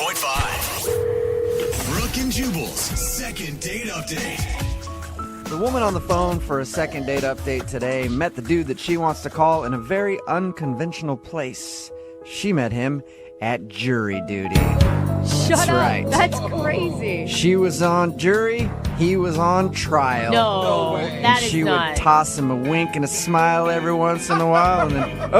92.5. Brooke and Jubal's second date update. The woman on the phone for a second date update today met the dude that she wants to call in a very unconventional place. She met him at jury duty. Shut up. Right. That's crazy. She was on jury, he was on trial. No, that is She not. would toss him a wink and a smile every once in a while, and then,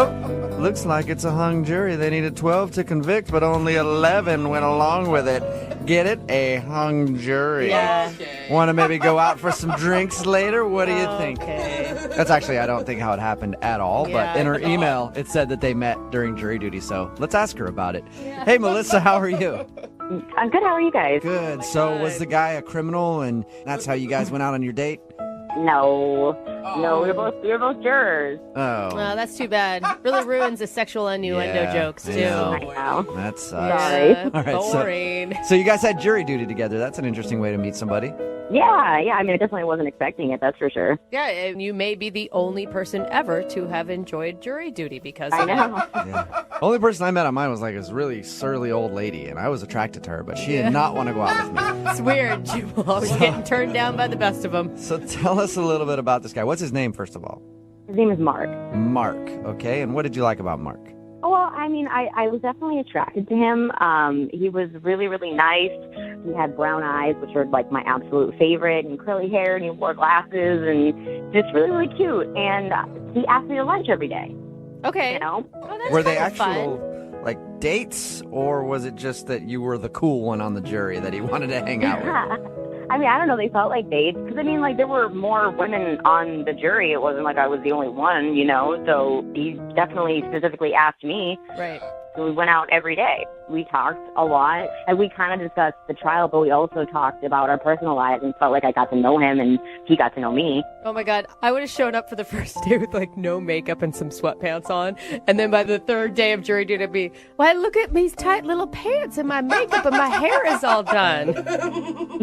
looks like it's a hung jury. They needed 12 to convict, but only 11 went along with it. Get it? A hung jury. Yeah. Want to maybe go out for some drinks later? What do you think? Okay. That's actually, I don't think how it happened at all, Yeah. but in her email, it said that they met during jury duty, so let's ask her about it. Hey, Melissa, how are you? I'm good. How are you guys? Good. So was the guy a criminal, and that's how you guys went out on your date? No, we were both jurors. Oh. Oh, that's too bad. Really ruins the sexual innuendo Yeah, jokes, I too. know. I know. That sucks. Sorry. Yeah, All right, boring. So you guys had jury duty together. That's an interesting way to meet somebody. Yeah. I mean, I definitely wasn't expecting it. That's for sure. Yeah, and you may be the only person ever to have enjoyed jury duty because I of it. know. Yeah. Only person I met on mine was like this really surly old lady, and I was attracted to her, but she did not want to go out with me. It's weird. Jubal always getting turned down by the best of them. So tell us a little bit about this guy. What's his name, first of all? His name is Mark. Mark. Okay, and what did you like about Mark? Oh, well, I mean, I was definitely attracted to him. He was really, really nice. He had brown eyes, which were like my absolute favorite, and curly hair, and he wore glasses, and just really, really cute. And he asked me to lunch every day. Okay. You know? Oh, that's Were they kind of actual fun. like dates, or was it just that you were the cool one on the jury that he wanted to hang out with? I mean, I don't know. They felt like dates because I mean, like there were more women on the jury. It wasn't like I was the only one, you know. So he definitely specifically asked me. Right. So we went out every day. We talked a lot, and we kind of discussed the trial, but we also talked about our personal lives and felt like I got to know him and he got to know me. Oh my God. I would have shown up for the first day with like no makeup and some sweatpants on. And then by the third day of jury duty, it'd be, why, look at these tight little pants and my makeup and my hair is all done.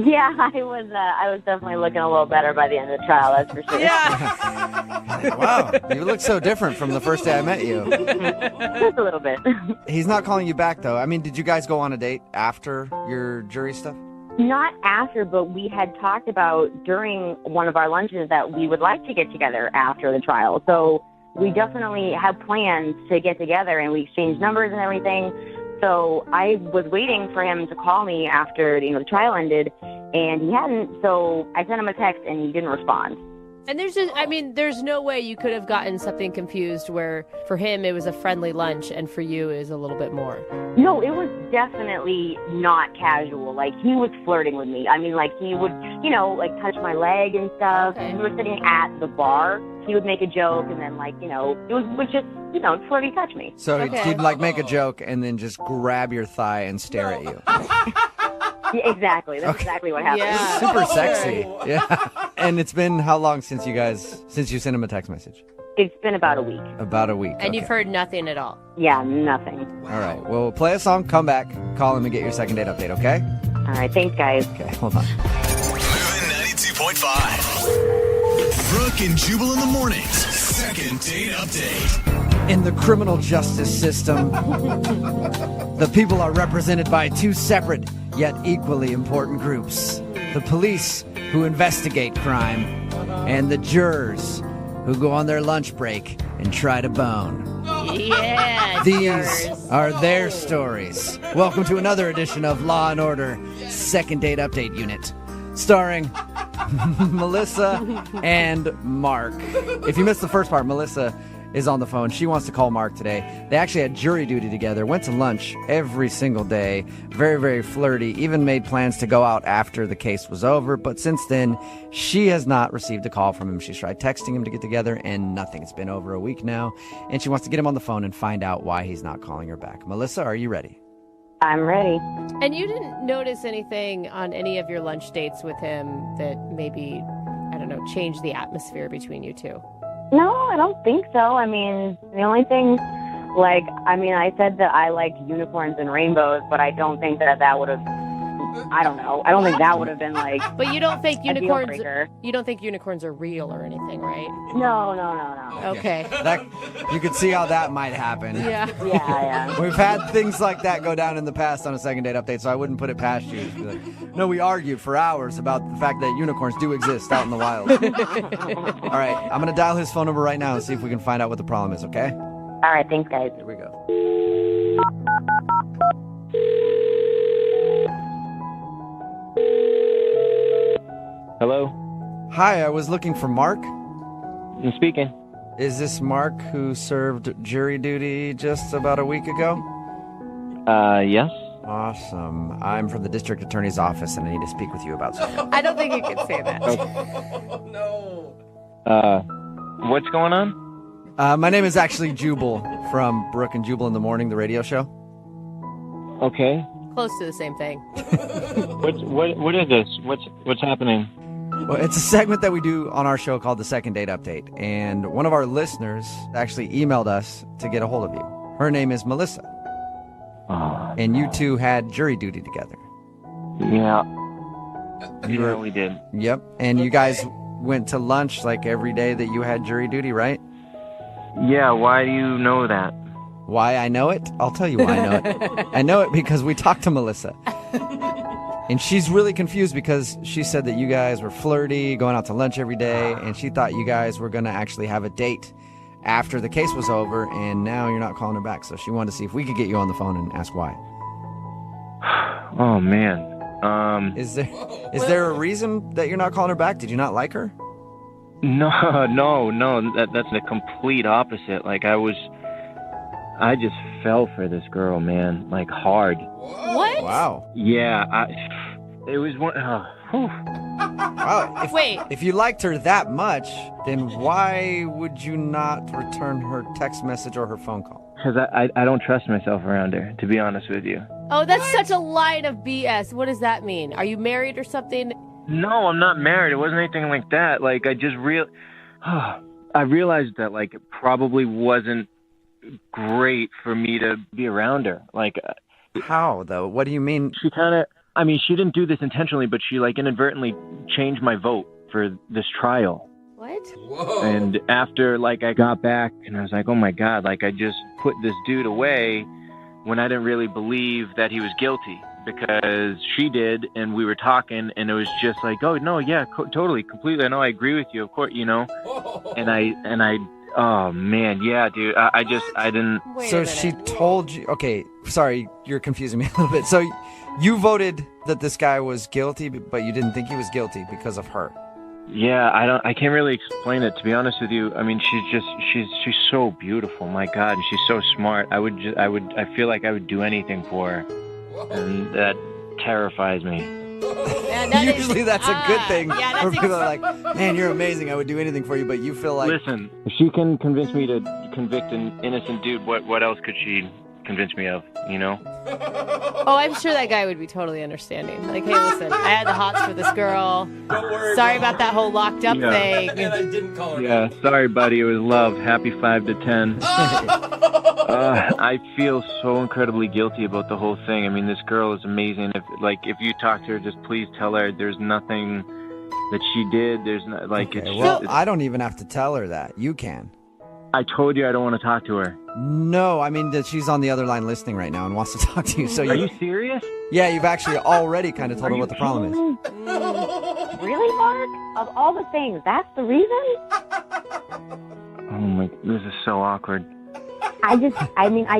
Yeah, I was definitely looking a little better by the end of the trial, that's for sure. Yeah. Wow, you look so different from the first day I met you. Just a little bit. He's not calling you back, though. I mean, did you guys go on a date after your jury stuff? Not after, but we had talked about during one of our lunches that we would like to get together after the trial. So we definitely have plans to get together, and we exchanged numbers and everything. So I was waiting for him to call me after, the trial ended, and he hadn't. So I sent him a text, and he didn't respond. And there's no way you could have gotten something confused where for him it was a friendly lunch and for you it was a little bit more. No, it was definitely not casual. Like, he was flirting with me. I mean, like, he would, like, touch my leg and stuff. Okay. We were sitting at the bar. He would make a joke, and then, like, it was just, flirty touch me. So Okay. he'd like make a joke and then just grab your thigh and stare at you. Yeah, exactly. That's exactly what happened. Yeah. Super sexy. Yeah. And it's been how long since you sent him a text message? It's been about a week. About a week. And you've okay. heard nothing at all. Yeah, nothing. All right. Well, play a song, come back, call him, and get your second date update, okay? All right, thanks, guys. Okay, hold on. Moving 92.5. Brooke and Jubal in the mornings. Second date update. In the criminal justice system, the people are represented by two separate yet equally important groups. The police, who investigate crime, and the jurors, who go on their lunch break and try to bone. Yeah. These are their stories. Welcome to another edition of Law and Order Second Date Update Unit, starring Melissa and Mark. If you missed the first part, Melissa is on the phone. She wants to call Mark today. They actually had jury duty together, went to lunch every single day, very, very flirty, even made plans to go out after the case was over. But since then, she has not received a call from him. She's tried texting him to get together and nothing. It's been over a week now, and she wants to get him on the phone and find out why he's not calling her back. Melissa, are you ready? I'm ready. And you didn't notice anything on any of your lunch dates with him that maybe, I don't know, changed the atmosphere between you two? No, I don't think so. I mean, the only thing, I said that I liked unicorns and rainbows, but I don't think that would have I don't know. I don't think that would have been like But you don't think a deal unicorns? breaker. You don't think unicorns are real or anything, right? No. Okay. That you could see how that might happen. Yeah. Yeah. We've had things like that go down in the past on a second date update, so I wouldn't put it past you. Just be like, no, we argued for hours about the fact that unicorns do exist out in the wild. All right, I'm going to dial his phone number right now and see if we can find out what the problem is, okay? All right, thanks, guys. Here we go. Hello? Hi, I was looking for Mark. I'm speaking. Is this Mark who served jury duty just about a week ago? Yes? Awesome. I'm from the district attorney's office and I need to speak with you about something. I don't think you could say that. What's going on? My name is actually Jubal from Brooke and Jubal in the Morning, the radio show. Okay. Close to the same thing. What is this? What's happening? Well, it's a segment that we do on our show called the Second Date Update, and one of our listeners actually emailed us to get a hold of you. Her name is Melissa, and you two had jury duty together. Yeah. You We did. Yep, and you guys went to lunch like every day that you had jury duty, right? Yeah, why do you know that? Why I know it? I'll tell you why I know it. I know it because we talked to Melissa. And she's really confused because she said that you guys were flirty, going out to lunch every day, and she thought you guys were going to actually have a date after the case was over, and now you're not calling her back. So she wanted to see if we could get you on the phone and ask why. Oh, man. Is there a reason that you're not calling her back? Did you not like her? No. That's the complete opposite. Like, I just fell for this girl, man. Like, hard. What? Wow. Yeah, it was one. Wow. Wait. If you liked her that much, then why would you not return her text message or her phone call? Because I don't trust myself around her, to be honest with you. Oh, that's such a line of BS. What does that mean? Are you married or something? No, I'm not married. It wasn't anything like that. Like, I realized that, like, it probably wasn't great for me to be around her. Like, How, though? What do you mean? she didn't do this intentionally, but she, like, inadvertently changed my vote for this trial. What? And after, like, I got back and I was like, oh my God, like, I just put this dude away when I didn't really believe that he was guilty, because she did, and we were talking, and it was just like, oh no, yeah, totally, completely. I know, I agree with you, of course, you know. And I, oh man, yeah, dude, I didn't. Wait a So minute. she told you, okay, sorry, you're confusing me a little bit. So you voted that this guy was guilty, but you didn't think he was guilty because of her. Yeah, I can't really explain it, to be honest with you. I mean, she's so beautiful, my God, and she's so smart. I feel like I would do anything for her, and that terrifies me. Yeah, that is- Usually that's a good thing. Yeah, where that's people are like, man, you're amazing, I would do anything for you, but you feel like... Listen, if she can convince me to convict an innocent dude, what else could she convince me of, you know? Oh, I'm sure that guy would be totally understanding. Like, hey, listen, I had the hots for this girl. Don't worry. Sorry about that whole locked up Yeah. thing. And I didn't call her. Yeah, sorry, buddy. It was love. Happy 5 to 10. I feel so incredibly guilty about the whole thing. I mean, this girl is amazing. If you talk to her, just please tell her there's nothing that she did. There's not, like, Okay, it's well, just, I don't even have to tell her that. You can. I told you I don't want to talk to her. No, I mean that she's on the other line listening right now and wants to talk to you. So Are you serious? yeah, you've actually already kind of told her what the problem is. Really, Mark? Of all the things, that's the reason? Oh my, this is so awkward. I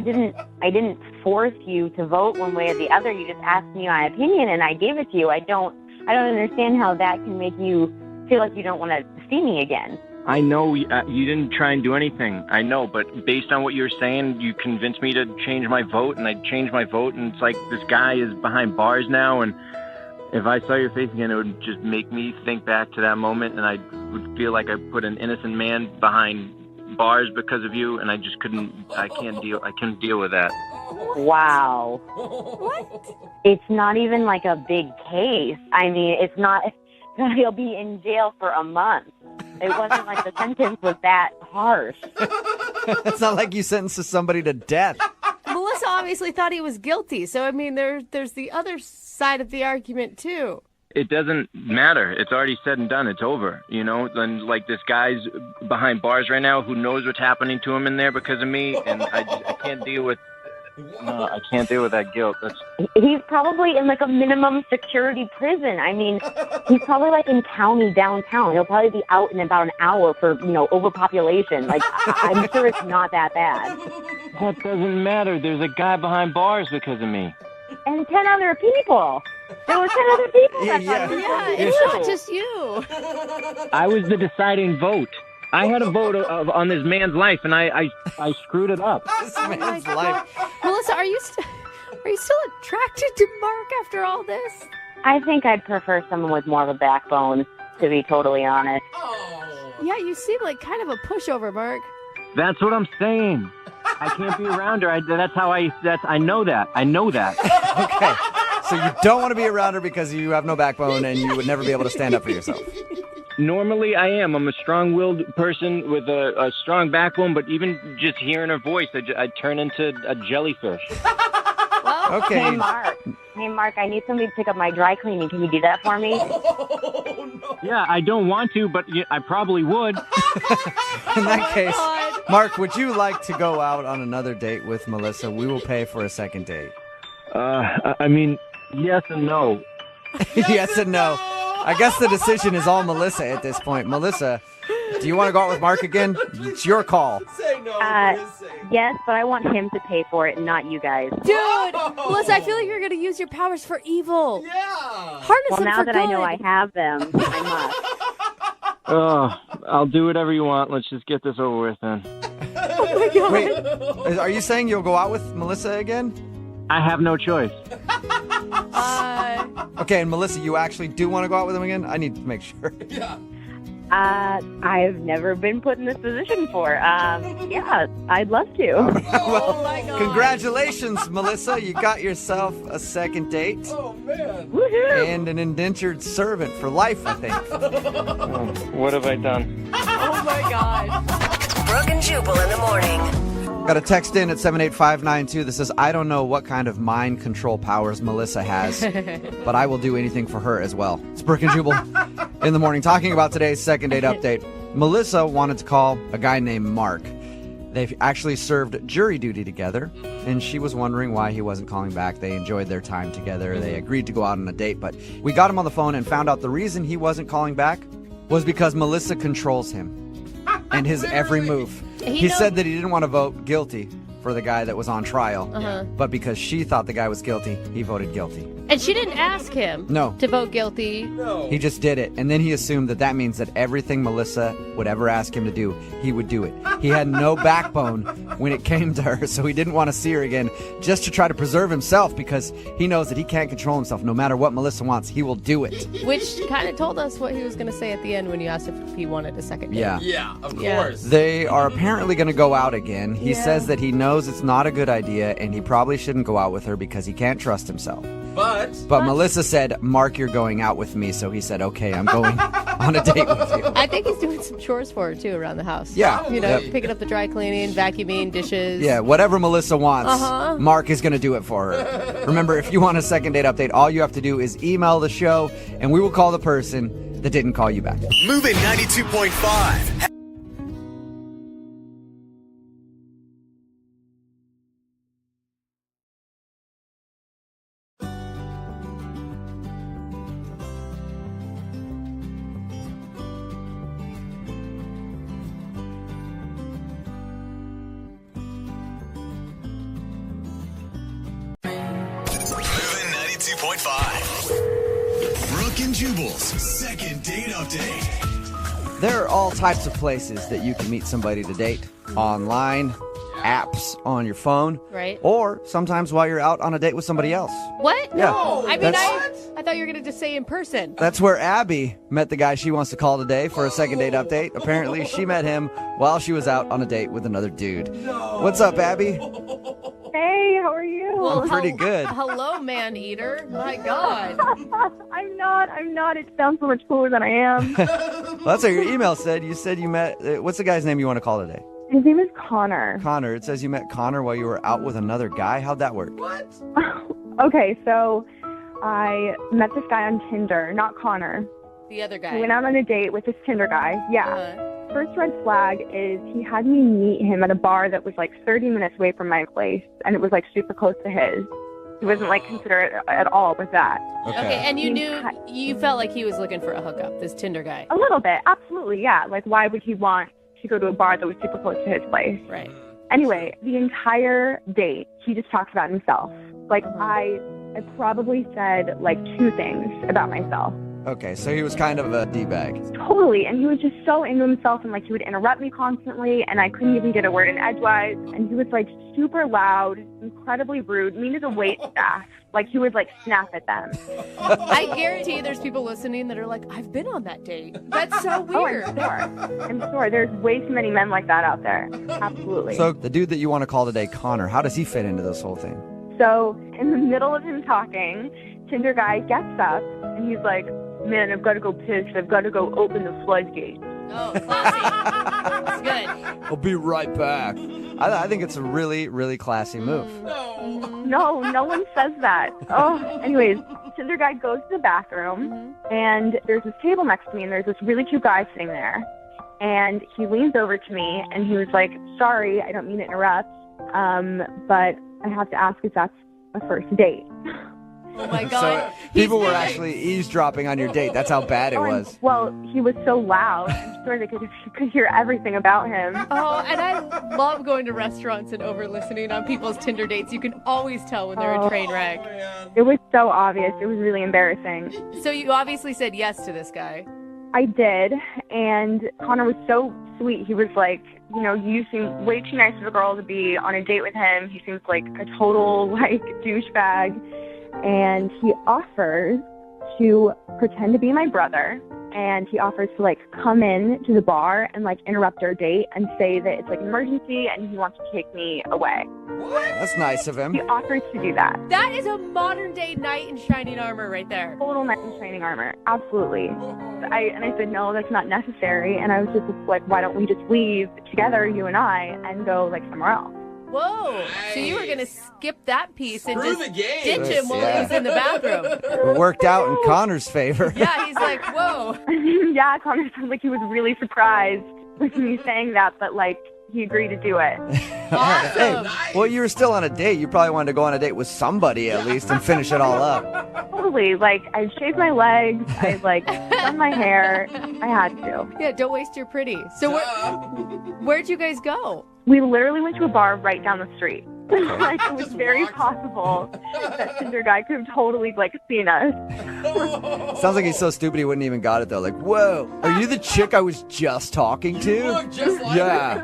didn't force you to vote one way or the other. You just asked me my opinion, and I gave it to you. I don't understand how that can make you feel like you don't want to see me again. I know you didn't try and do anything. I know, but based on what you were saying, you convinced me to change my vote, and I changed my vote, and it's like this guy is behind bars now, and if I saw your face again, it would just make me think back to that moment, and I would feel like I put an innocent man behind bars because of you, and I couldn't deal with that. Wow. What? It's not even like a big case. I mean, it's not. He'll be in jail for a month. It wasn't like the sentence was that harsh. It's not like you sentenced somebody to death. Melissa, obviously thought he was guilty. So, I mean, there's the other side of the argument, too. It doesn't matter. It's already said and done. It's over, And like this guy's behind bars right now who knows what's happening to him in there because of me, and I can't deal with. No, I can't deal with that guilt. He's probably in like a minimum security prison. I mean, he's probably like in county downtown. He'll probably be out in about an hour for, overpopulation. Like, I'm sure it's not that bad. That doesn't matter. There's a guy behind bars because of me. And 10 other people. There were 10 other people. Yeah, it's not just you. I was the deciding vote. I had a vote on this man's life, and I screwed it up. This man's life. Melissa, are you still attracted to Mark after all this? I think I'd prefer someone with more of a backbone, to be totally honest. Yeah, you seem like kind of a pushover, Mark. That's what I'm saying. I can't be around her. I know that. Okay. So you don't want to be around her because you have no backbone and you would never be able to stand up for yourself. Normally I am. I'm a strong-willed person with a strong backbone, but even just hearing her voice, I turn into a jellyfish. Well, Okay. Hey, Mark, I need somebody to pick up my dry cleaning. Can you do that for me? Yeah, I don't want to, but I probably would. In that case, Mark, would you like to go out on another date with Melissa? We will pay for a second date. I mean, yes and no. Yes and no. I guess the decision is all Melissa at this point. Melissa, do you want to go out with Mark again? It's your call. Say no. Yes, but I want him to pay for it, not you guys. dude, Melissa, I feel like you're going to use your powers for evil. Yeah. Harness Well, them now for that good. I know I have them, I must. Oh, I'll do whatever you want. Let's just get this over with then. Oh my God. Wait, are you saying you'll go out with Melissa again? I have no choice. Okay, and Melissa, you actually do want to go out with him again? I need to make sure. Yeah. I've never been put in this position before. Yeah, I'd love to. Oh my God. Congratulations, Melissa. You got yourself a second date Oh, man. Woohoo! and an indentured servant for life, I think. Oh, what have I done? Oh my God. Brooke and Jubal in the morning. Got a text in at 78592 that says, I don't know what kind of mind control powers Melissa has, but I will do anything for her as well. It's Brooke and Jubal in the morning talking about today's second date update. Melissa wanted to call a guy named Mark. They've actually served jury duty together, and she was wondering why he wasn't calling back. They enjoyed their time together. They agreed to go out on a date, but we got him on the phone and found out the reason he wasn't calling back was because Melissa controls him and his every move. He said that he didn't want to vote guilty for the guy that was on trial, but because she thought the guy was guilty, he voted guilty. And she didn't ask him No. to vote guilty. No. He just did it, and then he assumed that that means that everything Melissa would ever ask him to do, he would do it. He had no backbone when it came to her, so he didn't want to see her again just to try to preserve himself because he knows that he can't control himself. No matter what Melissa wants, he will do it. Which kind of told us what he was going to say at the end when you asked if he wanted a second date. Yeah. Yeah, of Yeah. course. They are apparently going to go out again. He Yeah. says that he knows it's not a good idea, and he probably shouldn't go out with her because he can't trust himself. But Melissa said, Mark, you're going out with me. So he said, okay, I'm going on a date with you. I think he's doing some chores for her, too, around the house. Yeah. You know, Yep. picking up the dry cleaning, vacuuming, dishes. Yeah, whatever Melissa wants, Uh-huh. Mark is going to do it for her. Remember, if you want a second date update, all you have to do is email the show, and we will call the person that didn't call you back. Moving 92.5. Moving 92.5. Brooke and Jubal's second date update. There are all types of places that you can meet somebody to date. Online, apps on your phone, Right. or sometimes while you're out on a date with somebody else. What? Yeah. No. I mean, That's- I thought you were going to just say in person. That's where Abby met the guy she wants to call today for a second date update. Apparently, she met him while she was out on a date with another dude. What's up, Abby? Hey, how are you? Well, pretty good. Hello, man eater. My God. I'm not. It sounds so much cooler than I am. Well, that's what your email said. You said you met. What's the guy's name you want to call today? His name is Connor. Connor. It says you met Connor while you were out with another guy. How'd that work? What? Okay, so I met this guy on Tinder, not Connor. The other guy. I went out on a date with this Tinder guy. Yeah. First red flag is he had me meet him at a bar that was like 30 minutes away from my place, and it was like super close to his. He wasn't like considerate at all with that. Okay, and you felt like he was looking for a hookup, this Tinder guy. A little bit, absolutely, yeah. Like, why would he want to go to a bar that was super close to his place? Right. Anyway, the entire date, he just talked about himself. Like, I probably said like 2 things about myself. Okay, so he was kind of a D-bag. Totally, and he was just so into himself, and like he would interrupt me constantly, and I couldn't even get a word in edgewise, and he was like super loud, incredibly rude, mean to the wait staff. Like he would like snap at them. I guarantee there's people listening that are like, I've been on that date. That's so weird. Oh, I'm sure. There's way too many men like that out there. Absolutely. So the dude that you want to call today, Connor, how does he fit into this whole thing? So in the middle of him talking, Tinder guy gets up, and he's like, man, I've got to go piss. I've got to go open the floodgates. Oh, classy. That's good. I'll be right back. I think it's a really, really classy move. No one says that. Oh, anyways, Tinder guy goes to the bathroom, and there's this table next to me, and there's this really cute guy sitting there. And he leans over to me, and he was like, sorry, I don't mean to interrupt, but I have to ask if that's a first date. Oh my God. So people were actually eavesdropping on your date. That's how bad it was. Well, he was so loud. I'm sure they could hear everything about him. Oh, and I love going to restaurants and over-listening on people's Tinder dates. You can always tell when they're a train wreck. It was so obvious. It was really embarrassing. So you obviously said yes to this guy. I did, and Connor was so sweet. He was like, you seem way too nice of a girl to be on a date with him. He seems like a total, douchebag. And he offers to pretend to be my brother, and he offers to come in to the bar and interrupt our date and say that it's an emergency and he wants to take me away. What? That's nice of him. He offers to do that. That is a modern day knight in shining armor right there. Total knight in shining armor. Absolutely. I said, no, that's not necessary. And I was just like, why don't we just leave together, you and I, and go somewhere else? Whoa. Nice. So you were going to skip that piece and just ditch him while he was in the bathroom. It worked out in Connor's favor. Yeah, he's like, whoa. Yeah, Connor sounded like he was really surprised with me saying that, but he agreed to do it. Awesome. Hey, well, you were still on a date. You probably wanted to go on a date with somebody at least and finish it all up. Totally. I shaved my legs. I done my hair. I had to. Yeah, don't waste your pretty. So where'd you guys go? We literally went to a bar right down the street. It was very possible that Tinder guy could have totally seen us. Sounds like he's so stupid he wouldn't even got it though. Whoa, are you the chick I was just talking to? You look just like her.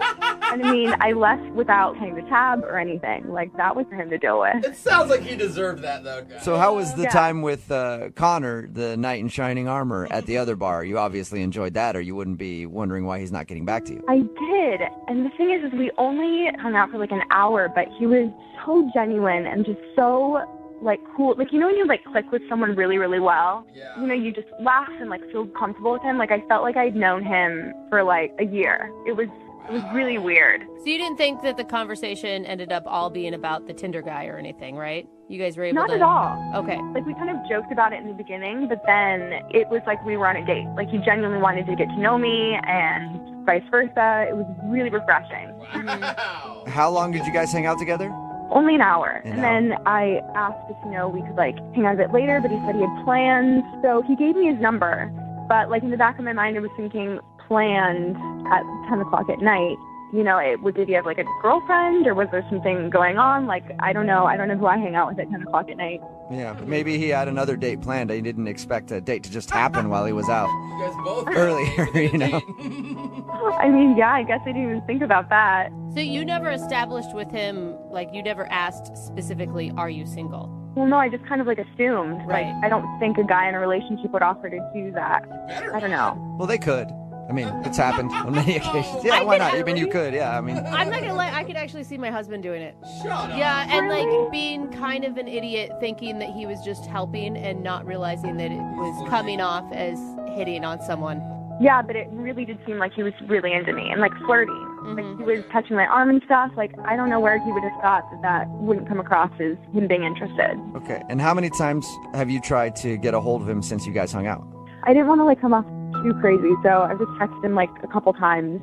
And I mean, I left without paying the tab or anything. That was for him to deal with. It sounds like he deserved that though, guys. So how was the time with Connor, the knight in shining armor, at the other bar? You obviously enjoyed that, or you wouldn't be wondering why he's not getting back to you. I did. And the thing is we only hung out for an hour, but he was so genuine and just so cool. When you click with someone really, really well, you just laugh and feel comfortable with him. I felt like I'd known him for a year. It was really weird. So you didn't think that the conversation ended up all being about the Tinder guy or anything, right? You guys were able Not to... at all. Okay. We kind of joked about it in the beginning, but then it was we were on a date. He genuinely wanted to get to know me and vice versa. It was really refreshing. Wow. How long did you guys hang out together? Only an hour. And then I asked if, we could hang out a bit later, but he said he had plans. So he gave me his number. But in the back of my mind, I was thinking planned at 10 o'clock at night. Did he have a girlfriend, or was there something going on? I don't know. I don't know who I hang out with at 10 o'clock at night. Yeah, maybe he had another date planned. He didn't expect a date to just happen while he was out. You guys both earlier, I mean, yeah, I guess I didn't even think about that. So you never established with him, you never asked specifically, are you single? Well, no, I just kind of assumed. Right. I don't think a guy in a relationship would offer to do that. I don't know. Well, they could. I mean, it's happened on many occasions. Yeah, why not? I mean, you could. Yeah, I mean. I'm not gonna lie. I could actually see my husband doing it. Shut up. Yeah, and Really? being kind of an idiot, thinking that he was just helping and not realizing that it was coming off as hitting on someone. Yeah, but it really did seem like he was really into me and flirting. Like, he was touching my arm and stuff. Like, I don't know where he would have thought that wouldn't come across as him being interested. Okay, and how many times have you tried to get a hold of him since you guys hung out? I didn't want to, like, come off too crazy, so I've just texted him, like, a couple times,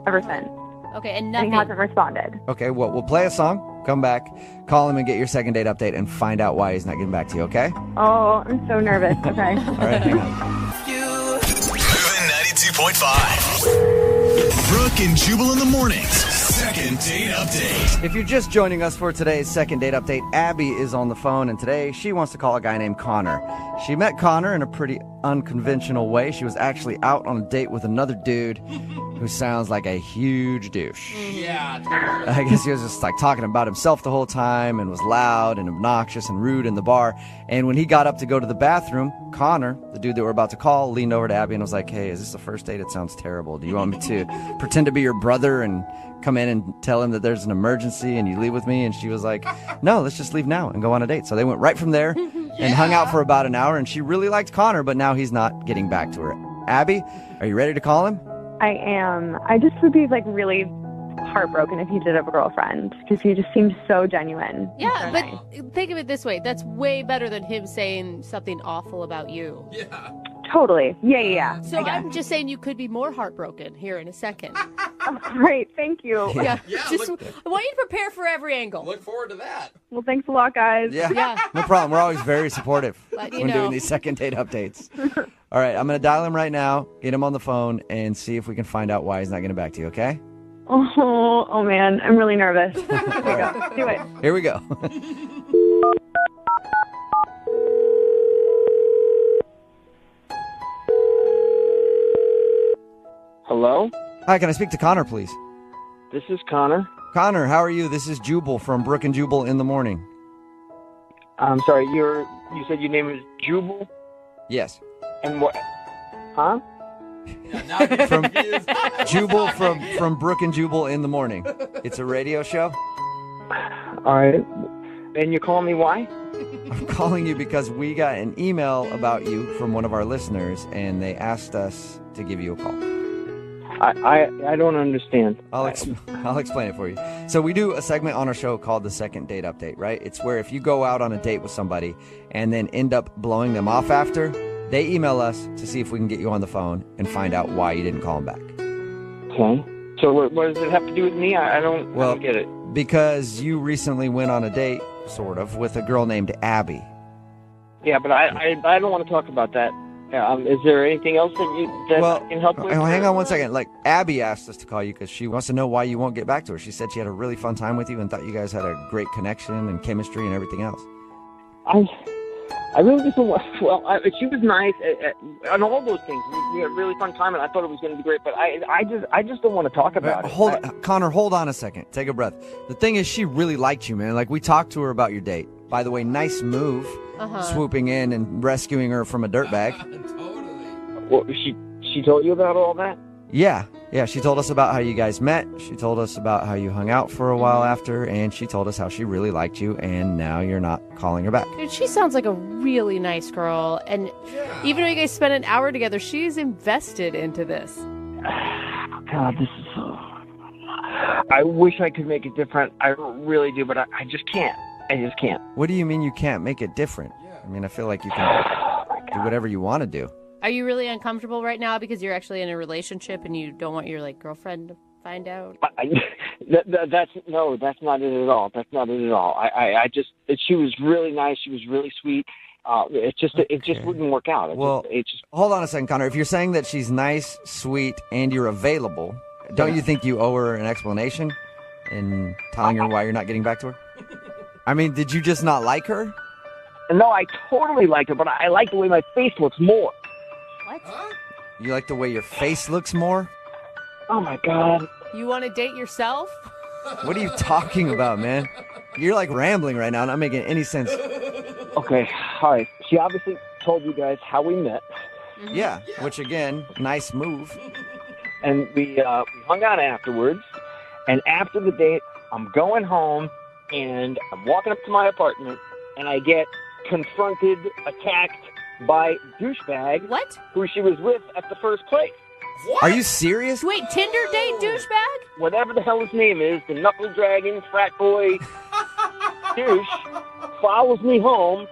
ever since. Okay, and And nothing. he hasn't responded. Okay, well, we'll play a song, come back, call him and get your second date update and find out why he's not getting back to you, okay? Oh, I'm so nervous. Okay. All right, hang on. Moving 92.5. Brooke and Jubal in the mornings. Second date update. If you're just joining us for today's second date update, Abby is on the phone, and today she wants to call a guy named Connor. She met Connor in a pretty unconventional way. She was actually out on a date with another dude who sounds like a huge douche. Yeah, totally. I guess he was just like talking about himself the whole time and was loud and obnoxious and rude in the bar. And when he got up to go to the bathroom, Connor, the dude that we're about to call, leaned over to Abby and was like, "Hey, is this the first date? It sounds terrible. Do you want me to pretend to be your brother and come in and tell him that there's an emergency and you leave with me?" And she was like, "No, let's just leave now and go on a date." So they went right from there and hung out for about an hour, and she really liked Connor, but now he's not getting back to her. Abby, are you ready to call him? I am. I just would be, like, really heartbroken if he did have a girlfriend, because he just seems so genuine. Yeah, So but nice. think of it this way. That's way better than him saying something awful about you. Yeah. Totally. Yeah. So I guess. I'm just saying you could be more heartbroken here in a second. Oh, great. Thank you. Yeah, Yeah, just look- I want you to prepare for every angle. Look forward to that. Well, thanks a lot, guys. Yeah. No problem. We're always very supportive But, you when know. doing these second date updates. All right, I'm going to dial him right now, get him on the phone, and see if we can find out why he's not getting back to you, okay? Oh man, I'm really nervous. Here we go. Do it. Here we go. Hello? Hi, can I speak to Connor, please? This is Connor. Connor, how are you? This is Jubal from Brooke and Jubal in the morning. I'm sorry, you said your name is Jubal? Yes. And what? Huh? Yeah, now I'm From- confused. Jubal from Brooke and Jubal in the morning. It's a radio show. All right. And you're calling me why? I'm calling you because we got an email about you from one of our listeners, and they asked us to give you a call. I don't understand. I'll explain it for you. So we do a segment on our show called the Second Date Update, right? It's where if you go out on a date with somebody and then end up blowing them off after, they email us to see if we can get you on the phone and find out why you didn't call them back. Okay. So what does it have to do with me? I don't get it. Because you recently went on a date, sort of, with a girl named Abby. Yeah, but I don't want to talk about that. Is there anything else that I can help with? Hang on one second. Like, Abby asked us to call you because she wants to know why you won't get back to her. She said she had a really fun time with you and thought you guys had a great connection and chemistry and everything else. I really just don't want. Well, she was nice and all those things. We had a really fun time, and I thought it was going to be great. But I just don't want to talk about it. Connor, hold on a second. Take a breath. The thing is, she really liked you, man. Like, we talked to her about your date. By the way, nice move, swooping in and rescuing her from a dirtbag. Totally. Well, she told you about all that? Yeah. She told us about how you guys met. She told us about how you hung out for a while after, and she told us how she really liked you, and now you're not calling her back. Dude, she sounds like a really nice girl, and even though you guys spent an hour together, she's invested into this. God, this is so. I wish I could make it different. I really do, but I just can't. I just can't. What do you mean you can't make it different? I mean, I feel like you can do whatever you want to do. Are you really uncomfortable right now because you're actually in a relationship and you don't want your girlfriend to find out? That's not it at all. That's not it at all. She was really nice. She was really sweet. It just wouldn't work out. Hold on a second, Connor. If you're saying that she's nice, sweet, and you're available, don't you think you owe her an explanation in telling her why you're not getting back to her? I mean, did you just not like her? No, I totally like her, but I like the way my face looks more. What? You like the way your face looks more? Oh, my God. You want to date yourself? What are you talking about, man? You're rambling right now, not making any sense. Okay, all right. She obviously told you guys how we met. Yeah, which again, nice move. And we hung out afterwards. And after the date, I'm going home, and I'm walking up to my apartment, and I get confronted, attacked by douchebag What? who she was with at the first place. What? Are you serious? Wait, Tinder date douchebag? Whatever the hell his name is, the knuckle dragon, frat boy, douche, follows me home,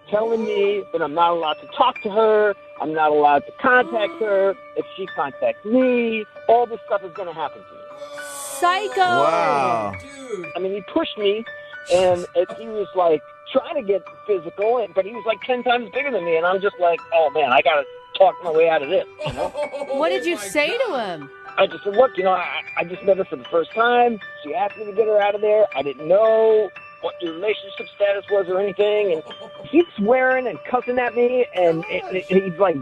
telling me that I'm not allowed to talk to her, I'm not allowed to contact her. If she contacts me, all this stuff is going to happen to me. Psycho. Wow. Dude. I mean, he pushed me, and he was like trying to get physical, but he was like 10 times bigger than me, and I'm just like, oh man, I got to talk my way out of this. You know? What did you Oh, my say God. to him? I just said, look, I just met her for the first time. She asked me to get her out of there. I didn't know what your relationship status was or anything. And he's swearing and cussing at me, and he's like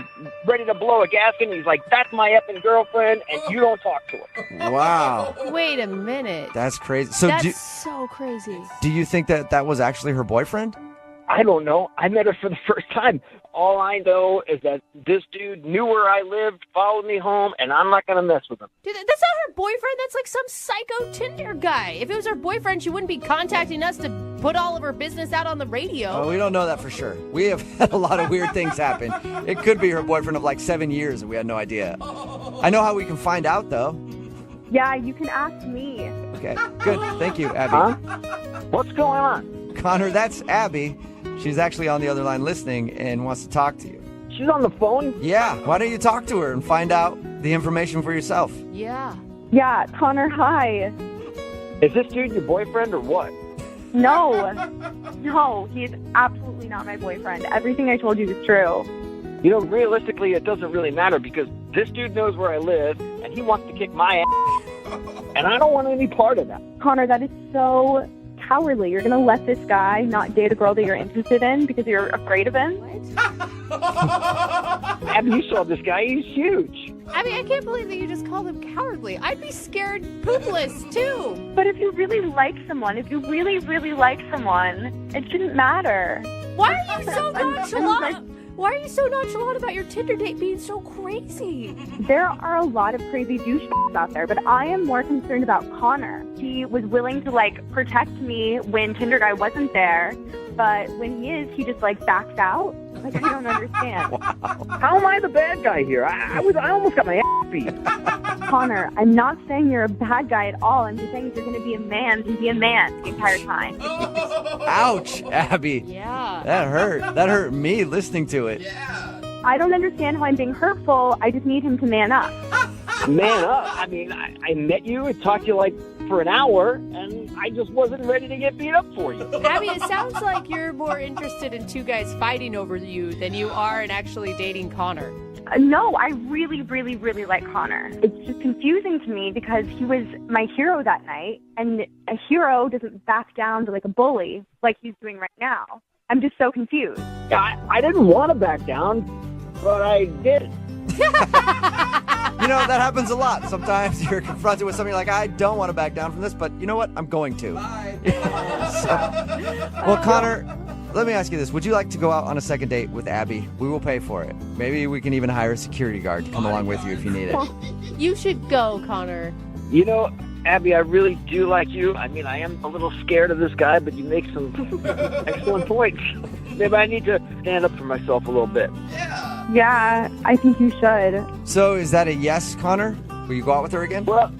ready to blow a gasket. And he's like, that's my effing girlfriend, and you don't talk to her. Wow. Wait a minute. That's crazy. So That's so crazy. do you think that was actually her boyfriend? I don't know. I met her for the first time. All I know is that this dude knew where I lived, followed me home, and I'm not going to mess with him. Dude, that's not her boyfriend. That's like some psycho Tinder guy. If it was her boyfriend, she wouldn't be contacting us to put all of her business out on the radio. Oh, we don't know that for sure. We have had a lot of weird things happen. It could be her boyfriend of like 7 years, and we had no idea. I know how we can find out, though. Yeah, you can ask me. Okay, good. Thank you, Abby. Huh? What's going on? Connor, that's Abby. She's actually on the other line listening and wants to talk to you. She's on the phone? Yeah, why don't you talk to her and find out the information for yourself? Yeah. Yeah, Connor, hi. Is this dude your boyfriend or what? No, he's absolutely not my boyfriend. Everything I told you is true. Realistically, it doesn't really matter because this dude knows where I live, and he wants to kick my ass, and I don't want any part of that. Connor, that is so cowardly. You're going to let this guy not date a girl that you're interested in because you're afraid of him? Abby, you saw this guy. He's huge. Abby, I can't believe that you just called him cowardly. I'd be scared poopless, too. But if you really like someone, it shouldn't matter. Why are you so nonchalant? Why are you so nonchalant about your Tinder date being so crazy? There are a lot of crazy douchebags out there, but I am more concerned about Connor. He was willing to, protect me when Tinder guy wasn't there, but when he is, he just, backs out. I don't understand. How am I the bad guy here? I almost got my ass beat. Connor, I'm not saying you're a bad guy at all. I'm just saying if you're going to be a man, then be a man the entire time. Ouch, Abby. Yeah. That hurt. That hurt me listening to it. Yeah. I don't understand how I'm being hurtful. I just need him to man up. Man up. I mean, I met you and talked to you for an hour, and I just wasn't ready to get beat up for you. Abby, it sounds like you're more interested in two guys fighting over you than you are in actually dating Connor. No, I really, really, really like Connor. It's just confusing to me because he was my hero that night, and a hero doesn't back down to a bully like he's doing right now. I'm just so confused. I didn't want to back down, but I did. That happens a lot. Sometimes you're confronted with something you're like, I don't want to back down from this, but you know what? I'm going to. Bye. Well, Connor, let me ask you this. Would you like to go out on a second date with Abby? We will pay for it. Maybe we can even hire a security guard to come along with you if you need it. You should go, Connor. Abby, I really do like you. I mean, I am a little scared of this guy, but you make some excellent points. Maybe I need to stand up for myself a little bit. Yeah, I think you should. So is that a yes, Connor? Will you go out with her again? Well,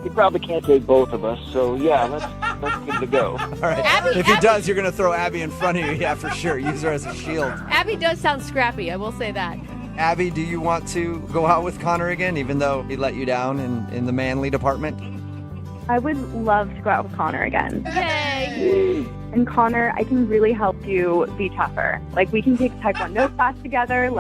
he probably can't take both of us, so yeah, let's give it a go. All right. Abby, If he Abby- does, you're going to throw Abby in front of you. Yeah, for sure. Use her as a shield. Abby does sound scrappy, I will say that. Abby, do you want to go out with Connor again, even though he let you down in the manly department? I would love to go out with Connor again. Yay! And Connor, I can really help you be tougher. We can take Taekwondo class together.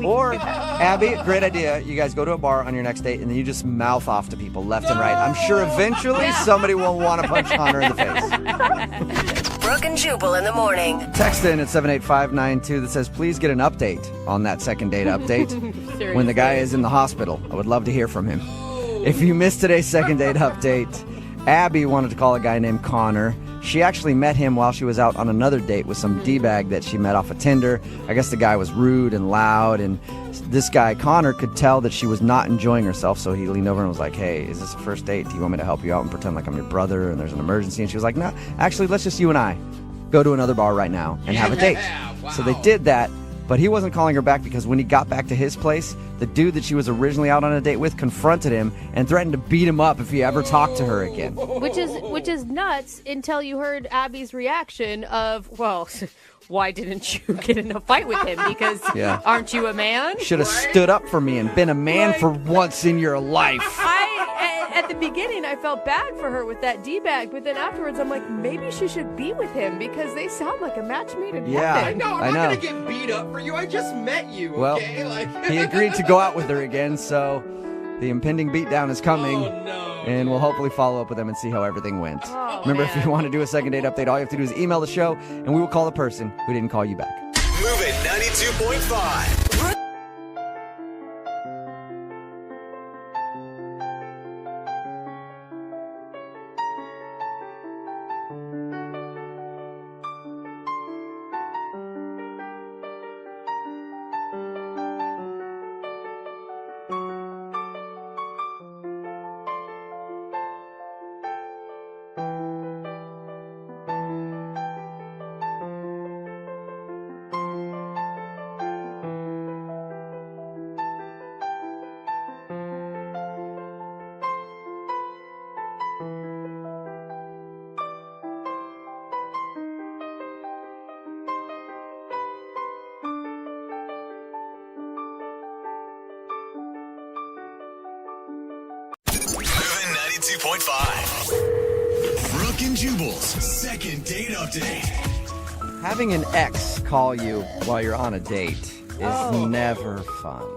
Or, Abby, great idea. You guys go to a bar on your next date, and then you just mouth off to people left and right. I'm sure eventually somebody will want to punch Connor in the face. Brooke and Jubal in the morning. Text in at 78592 that says, please get an update on that second date update when the guy is in the hospital. I would love to hear from him. If you missed today's second date update, Abby wanted to call a guy named Connor. She actually met him while she was out on another date with some D-bag that she met off of Tinder. I guess the guy was rude and loud, and this guy, Connor, could tell that she was not enjoying herself, so he leaned over and was like, hey, is this a first date? Do you want me to help you out and pretend like I'm your brother and there's an emergency? And she was like, no, actually, let's just you and I go to another bar right now and have a date. Wow. So they did that. But he wasn't calling her back because when he got back to his place, the dude that she was originally out on a date with confronted him and threatened to beat him up if he ever talked to her again. Which is nuts until you heard Abby's reaction of, well, why didn't you get in a fight with him? Because aren't you a man? Should have stood up for me and been a man for once in your life. At the beginning, I felt bad for her with that D-bag, but then afterwards, I'm like, maybe she should be with him because they sound like a match made in heaven. I'm not going to get beat up for you. I just met you, okay? Well, he agreed to go out with her again, so the impending beatdown is coming. Oh, no. And we'll hopefully follow up with them and see how everything went. Remember, if you want to do a second date update, all you have to do is email the show, and we will call the person who didn't call you back. Moving 92.5. Moving 92.5. Brooke and Jubal's second date update. Having an ex call you while you're on a date is never fun.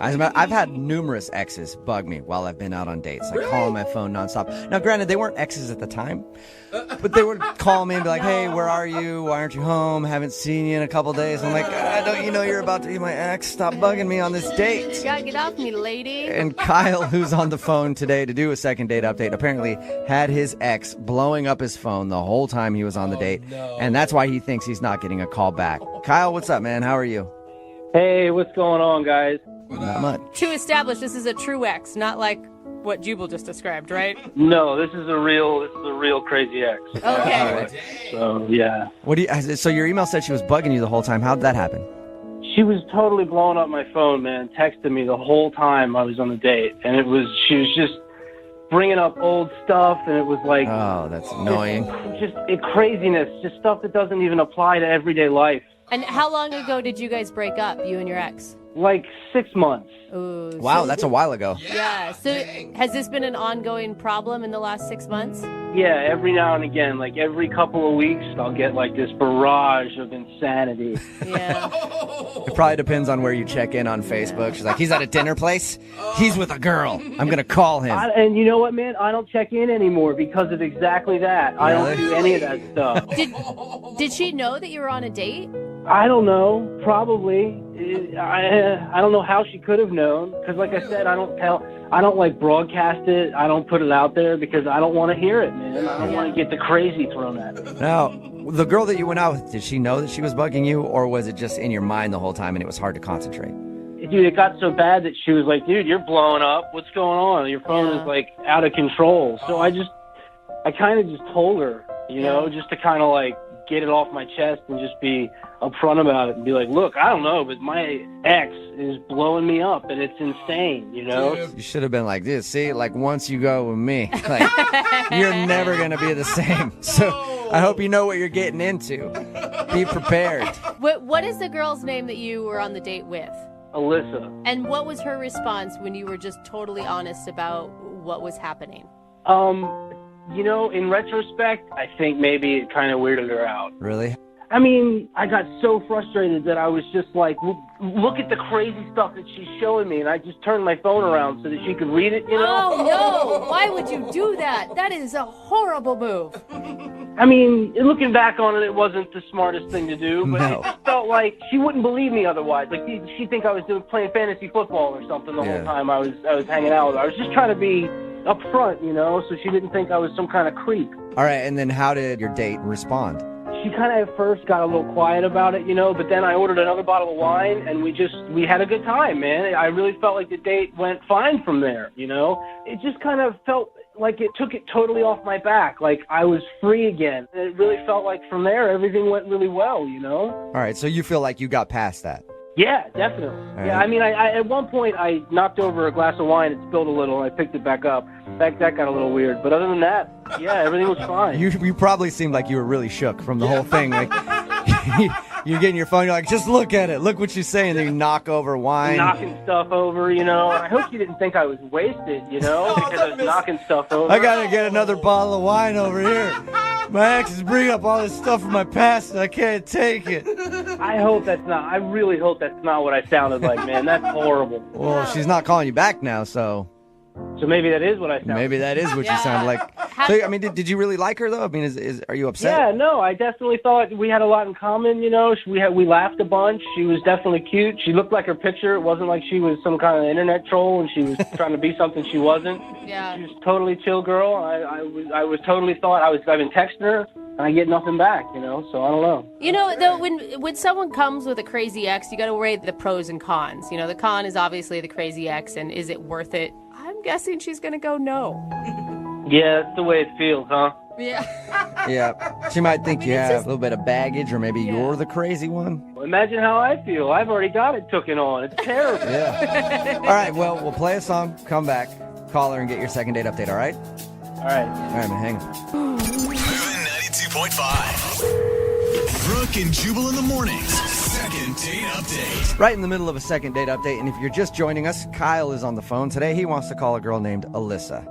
I've had numerous exes bug me while I've been out on dates. I call on my phone nonstop. Now, granted, they weren't exes at the time, but they would call me and be like, hey, where are you? Why aren't you home? Haven't seen you in a couple days. I'm like, don't you know you're about to be my ex? Stop bugging me on this date. You gotta get off me, lady. And Kyle, who's on the phone today to do a second date update, apparently had his ex blowing up his phone the whole time he was on the date. And that's why he thinks he's not getting a call back. Kyle, what's up, man? How are you? Hey, what's going on, guys? Not much. To establish, this is a true ex, not like what Jubal just described, right? No, this is a real crazy ex. Okay. So yeah. So your email said she was bugging you the whole time. How'd that happen? She was totally blowing up my phone, man. Texting me the whole time I was on the date, and she was just bringing up old stuff, and it was like, oh, that's annoying. Just craziness, just stuff that doesn't even apply to everyday life. And how long ago did you guys break up, you and your ex? Like 6 months. Ooh, wow, that's a while ago. Yeah. So has this been an ongoing problem in the last 6 months? Yeah, every now and again, like every couple of weeks, I'll get like this barrage of insanity. Yeah. It probably depends on where you check in on Facebook. She's like, he's at a dinner place. He's with a girl. I'm going to call him. And you know what, man? I don't check in anymore because of exactly that. Really? I don't do any of that stuff. Did she know that you were on a date? I don't know. Probably. I don't know how she could have known. Because like I said, I don't like broadcast it. I don't put it out there because I don't want to hear it, man. I don't want to get the crazy thrown at me. Now, the girl that you went out with, did she know that she was bugging you, or was it just in your mind the whole time and it was hard to concentrate? Dude, it got so bad that she was like, dude, you're blowing up. What's going on? Your phone is like out of control. So I kind of just told her, you know, just to kind of like get it off my chest and just be upfront about it and be like, look, I don't know, but my ex is blowing me up and it's insane, you know? You should have been like this. See, like once you go with me, like you're never going to be the same. So I hope you know what you're getting into. Be prepared. What is the girl's name that you were on the date with? Alyssa. And what was her response when you were just totally honest about what was happening? You know, in retrospect, I think maybe it kind of weirded her out. Really? I mean, I got so frustrated that I was just like, look at the crazy stuff that she's showing me, and I just turned my phone around so that she could read it, you know? Oh, no! Why would you do that? That is a horrible move. I mean, looking back on it, it wasn't the smartest thing to do, but No. it just felt like she wouldn't believe me otherwise. Like, she'd think I was playing fantasy football or something the whole time I was hanging out with her. I was just trying to be up front, you know, so she didn't think I was some kind of creep. All right, and then how did your date respond? She kind of at first got a little quiet about it, you know, but then I ordered another bottle of wine, and we had a good time, man. I really felt like the date went fine from there, you know. It just kind of felt like it took it totally off my back. Like I was free again. It really felt like from there, everything went really well, you know? All right, so you feel like you got past that. Yeah, definitely. Yeah, I mean, I at one point I knocked over a glass of wine. It spilled a little. I picked it back up. That got a little weird. But other than that, yeah, everything was fine. You probably seemed like you were really shook from the whole thing. Like you're getting your phone. You're like, just look at it. Look what she's saying. Then you knock over wine. Knocking stuff over, you know. I hope you didn't think I was wasted, you know, because I was knocking stuff over. I gotta get another bottle of wine over here. My ex is bringing up all this stuff from my past, and I can't take it. I really hope that's not what I sounded like, man. That's horrible. Well, she's not calling you back now, so maybe that is what I sounded like. Maybe that is what you sounded like. So, I mean, did you really like her, though? I mean, are you upset? Yeah, no, I definitely thought we had a lot in common, you know. We laughed a bunch. She was definitely cute. She looked like her picture. It wasn't like she was some kind of internet troll and she was trying to be something she wasn't. Yeah. She was a totally chill girl. I was totally thought I've been texting her and I get nothing back, you know, so I don't know. You know, though, when someone comes with a crazy ex, you got to weigh the pros and cons. You know, the con is obviously the crazy ex, and is it worth it? I'm guessing she's going to go no. Yeah, that's the way it feels, huh? Yeah. Yeah. She might think you have a little bit of baggage, or maybe you're the crazy one. Well, imagine how I feel. I've already got it taken on. It's terrible. Yeah. All right, well, we'll play a song, come back, call her, and get your second date update, all right? All right. All right, man, hang on. Moving 92.5. Brooke and Jubal in the mornings. Second date update. Right in the middle of a second date update, and if you're just joining us, Kyle is on the phone today. He wants to call a girl named Alyssa.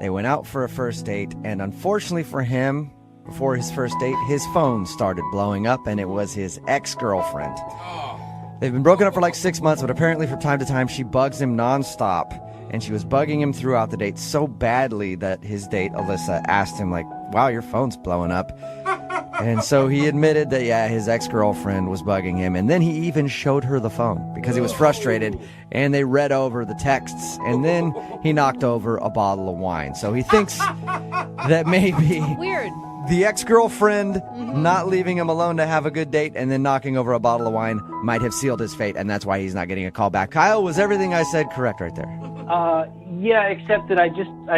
They went out for a first date, and unfortunately for him, before his first date, his phone started blowing up, and it was his ex-girlfriend. They've been broken up for like 6 months, but apparently from time to time she bugs him nonstop, and she was bugging him throughout the date so badly that his date, Alyssa, asked him, like, wow, your phone's blowing up. And so he admitted that, yeah, his ex-girlfriend was bugging him. And then he even showed her the phone because he was frustrated. And they read over the texts. And then he knocked over a bottle of wine. So he thinks that maybe Weird. the ex-girlfriend not leaving him alone to have a good date and then knocking over a bottle of wine might have sealed his fate. And that's why he's not getting a call back. Kyle, was everything I said correct right there? Yeah, except that I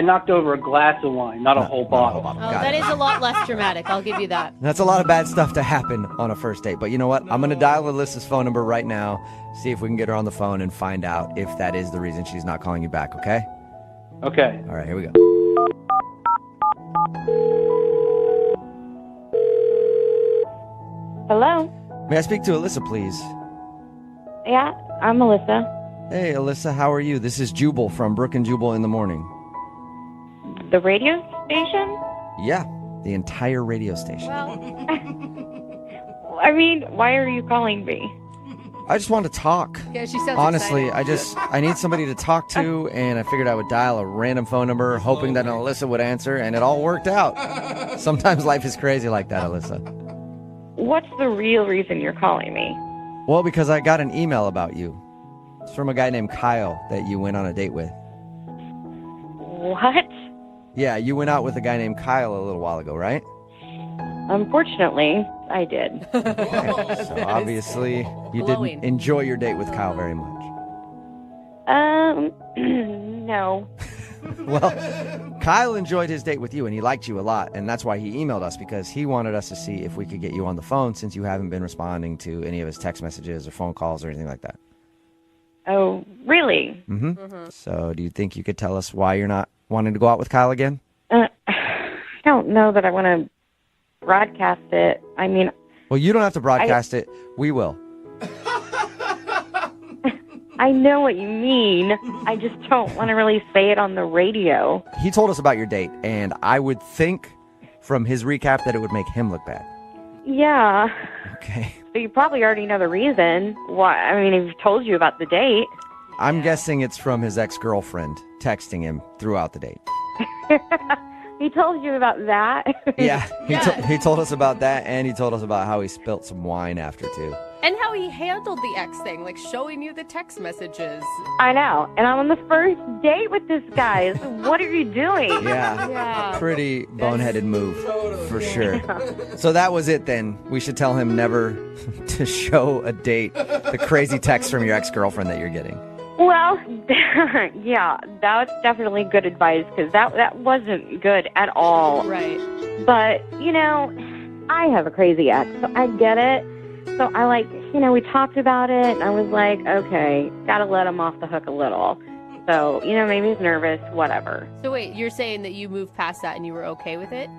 knocked over a glass of wine, not a whole bottle. Oh, that is a lot less dramatic. I'll give you that. That's a lot of bad stuff to happen on a first date. But you know what? I'm going to dial Alyssa's phone number right now, see if we can get her on the phone and find out if that is the reason she's not calling you back, okay? Okay. All right, here we go. Hello? May I speak to Alyssa, please? Yeah, I'm Melissa. Hey, Alyssa, how are you? This is Jubal from Brooke and Jubal in the morning. The radio station? Yeah, the entire radio station. Well, I mean, why are you calling me? I just want to talk. yeah, she sounds Honestly, excited. I need somebody to talk to, and I figured I would dial a random phone number, hoping that Alyssa would answer, and it all worked out. Sometimes life is crazy like that, Alyssa. What's the real reason you're calling me? Well, because I got an email about you. It's from a guy named Kyle that you went on a date with. What? Yeah, you went out with a guy named Kyle a little while ago, right? Unfortunately, I did. Okay, so obviously you Glowing. didn't enjoy your date with Kyle very much. No. Well, Kyle enjoyed his date with you, and he liked you a lot, and that's why he emailed us, because he wanted us to see if we could get you on the phone since you haven't been responding to any of his text messages or phone calls or anything like that. Oh, really? So do you think you could tell us why you're not wanting to go out with Kyle again? I don't know that I want to broadcast it. I mean, Well, you don't have to broadcast it. We will. I know what you mean. I just don't want to really say it on the radio. He told us about your date, and I would think from his recap that it would make him look bad. Yeah. Okay. So you probably already know the reason why. I mean, he's told you about the date. I'm guessing it's from his ex-girlfriend texting him throughout the date. He told you about that? Yeah, he told us about that, and he told us about how he spilt some wine after, too. And how he handled the ex thing, like showing you the text messages. I know. And I'm on the first date with this guy. So what are you doing? Yeah. Pretty boneheaded move, for sure. So that was it then. We should tell him never to show a date the crazy text from your ex-girlfriend that you're getting. Well, yeah, that's definitely good advice because that wasn't good at all. Right. But, I have a crazy ex, so I get it. So I we talked about it, and I was like, okay, gotta let him off the hook a little. So, maybe he's nervous, whatever. So wait, you're saying that you moved past that and you were okay with it?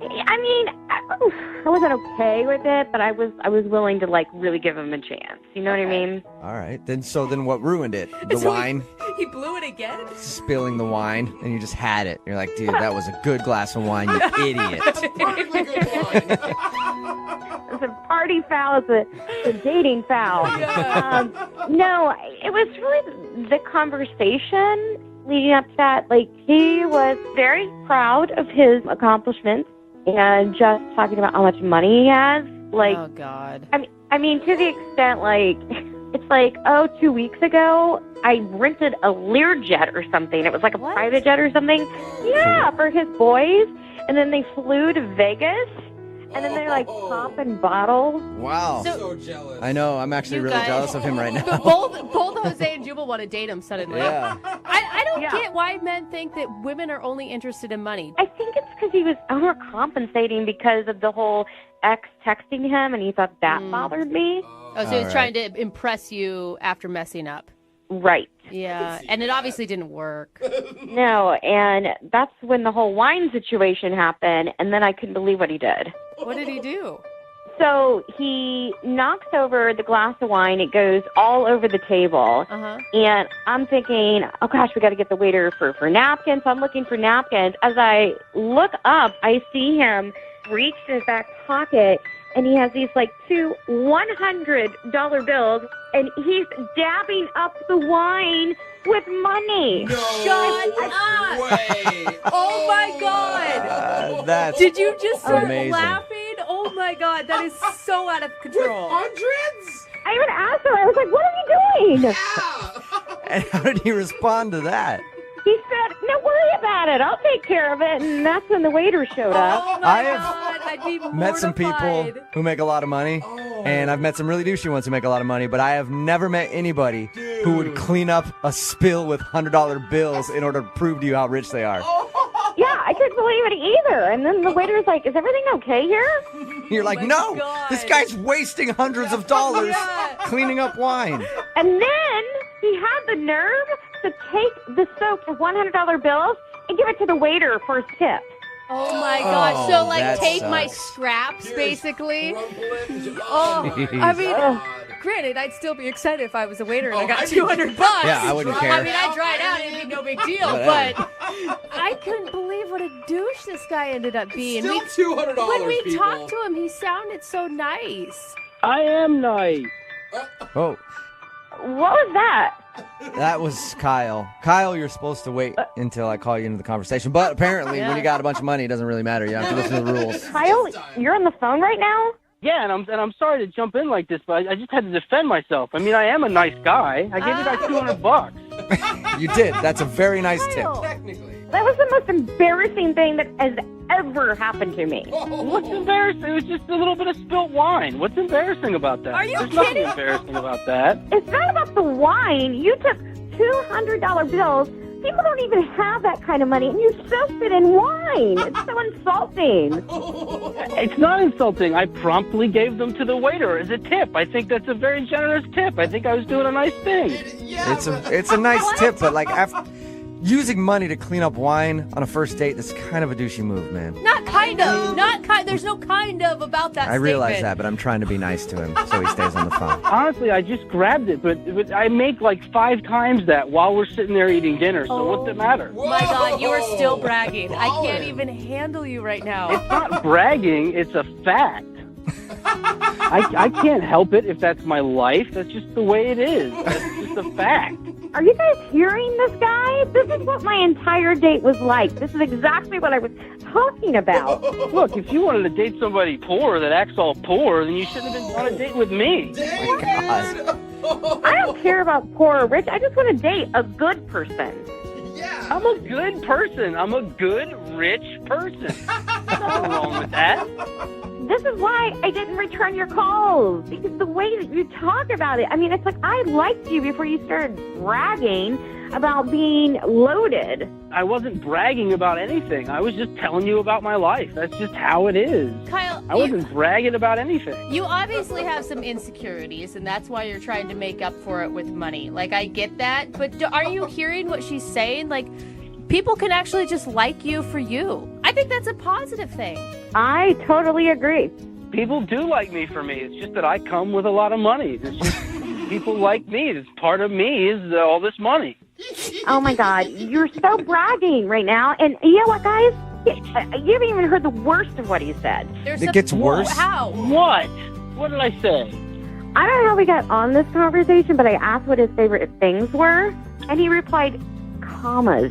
I mean, I wasn't okay with it, but I was willing to really give him a chance. You know what I mean? All right. Then what ruined it? The wine? He blew it again? Spilling the wine, and you just had it. You're like, dude, that was a good glass of wine, you idiot. It's a party foul. It's a dating foul. Yeah. No, it was really the conversation leading up to that. He was very proud of his accomplishments and just talking about how much money he has. Oh, God. I mean, to the extent, it's 2 weeks ago, I rented a Learjet or something. It was like a private jet or something. Yeah, for his boys. And then they flew to Vegas. And then they're popping bottles. Wow. So jealous. I know. I'm actually really jealous of him right now. But both Jose and Jubal want to date him suddenly. Yeah. I don't get why men think that women are only interested in money. I think it's because he was overcompensating because of the whole ex texting him, and he thought that bothered me. Oh, so he's trying to impress you after messing up. Right. Yeah, and it obviously didn't work. No, and that's when the whole wine situation happened, and then I couldn't believe what he did. What did he do? So he knocks over the glass of wine. It goes all over the table. Uh-huh. And I'm thinking, oh, gosh, we got to get the waiter for napkins. So I'm looking for napkins. As I look up, I see him reach in his back pocket, and he has these, two $100 bills, and he's dabbing up the wine with money. No Shut up! way. Oh, my God. That's Did you just start amazing. laughing? Oh, my God. That is so out of control. Hundreds? I even asked him, I was like, what are you doing? Yeah. And how did he respond to that? He said, no, worry about it. I'll take care of it. And that's when the waiter showed up. Oh, my I have God. I'd be mortified. Met some people who make a lot of money, and I've met some really douchey ones who make a lot of money, but I have never met anybody who would clean up a spill with $100 bills in order to prove to you how rich they are. Yeah, I couldn't believe it either. And then the waiter was like, is everything okay here? You're like, my no, God. this guy's wasting hundreds of dollars Yeah. cleaning up wine. And then he had the nerve to take the soaked $100 bills and give it to the waiter for his tip. Oh, my God. So, that take my sucks. scraps, basically. Crumbling. Oh, I mean, God. granted, I'd still be excited if I was a waiter and I Oh, got I'd be- $200. Yeah, I wouldn't care. I mean, I dried out. It'd be no big deal. Whatever. But I couldn't believe what a douche this guy ended up being. Still $200, When we people. talked to him, he sounded so nice. I am nice. Oh, What was that? that was Kyle. Kyle, you're supposed to wait until I call you into the conversation. But apparently, when you got a bunch of money, it doesn't really matter. You have to listen to the rules. Kyle, you're on the phone right now? Yeah, and I'm sorry to jump in like this, but I just had to defend myself. I mean, I am a nice guy. I gave you guys $200. You did. That's a very nice tip. Technically. That was the most embarrassing thing that has ever happened to me. What's embarrassing? It was just a little bit of spilt wine. What's embarrassing about that? Are you There's nothing kidding? embarrassing about that. It's not about the wine. You took $200 bills. People don't even have that kind of money, and you soaked it in wine. It's so insulting. It's not insulting. I promptly gave them to the waiter as a tip. I think that's a very generous tip. I think I was doing a nice thing. Yeah, It's a nice tip, but after using money to clean up wine on a first date, that's kind of a douchey move, man. Not kind of. Not kind. There's no kind of about that I realize statement. that, but I'm trying to be nice to him so he stays on the phone. Honestly, I just grabbed it, but I make 5 times that while we're sitting there eating dinner. So what's it matter? My God, you are still Whoa. bragging. I can't Colin. even handle you right now. It's not bragging. It's a fact. I can't help it if that's my life. That's just the way it is. That's just a fact. Are you guys hearing this guy? This is what my entire date was like. This is exactly what I was talking about. Look, if you wanted to date somebody poor that acts all poor, then you shouldn't have been on a date with me. God. I don't care about poor or rich. I just want to date a good person. Yeah. I'm a good person. I'm a good, rich person. Nothing wrong with that. this is why I didn't return your calls, because the way that you talk about it, I mean, it's like I liked you before you started bragging about being loaded. I wasn't bragging about anything. I was just telling you about my life. That's just how it is. Kyle, I wasn't bragging about anything. you obviously have some insecurities, and that's why you're trying to make up for it with money. Like, I get that, but are you hearing what she's saying? Like, people can actually just like you for you. I think that's a positive thing. I totally agree. People do like me for me. It's just that I come with a lot of money. It's just people like me. It's part of me is all this money. Oh, my God. You're so bragging right now. And you know what, guys? You haven't even heard the worst of what he said. It gets worse? How? What? What did I say? I don't know how we got on this conversation, but I asked what his favorite things were, and he replied, commas.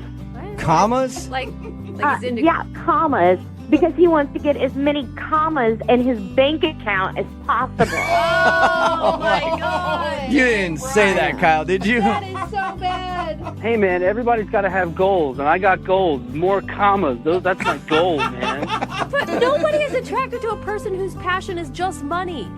Commas? Like he's into... Yeah, commas, because he wants to get as many commas in his bank account as possible. Oh, my God. You didn't say that, Kyle, did you? That is so bad. Hey, man, everybody's got to have goals, and I got goals. More commas. That's my goal, man. But nobody is attracted to a person whose passion is just money.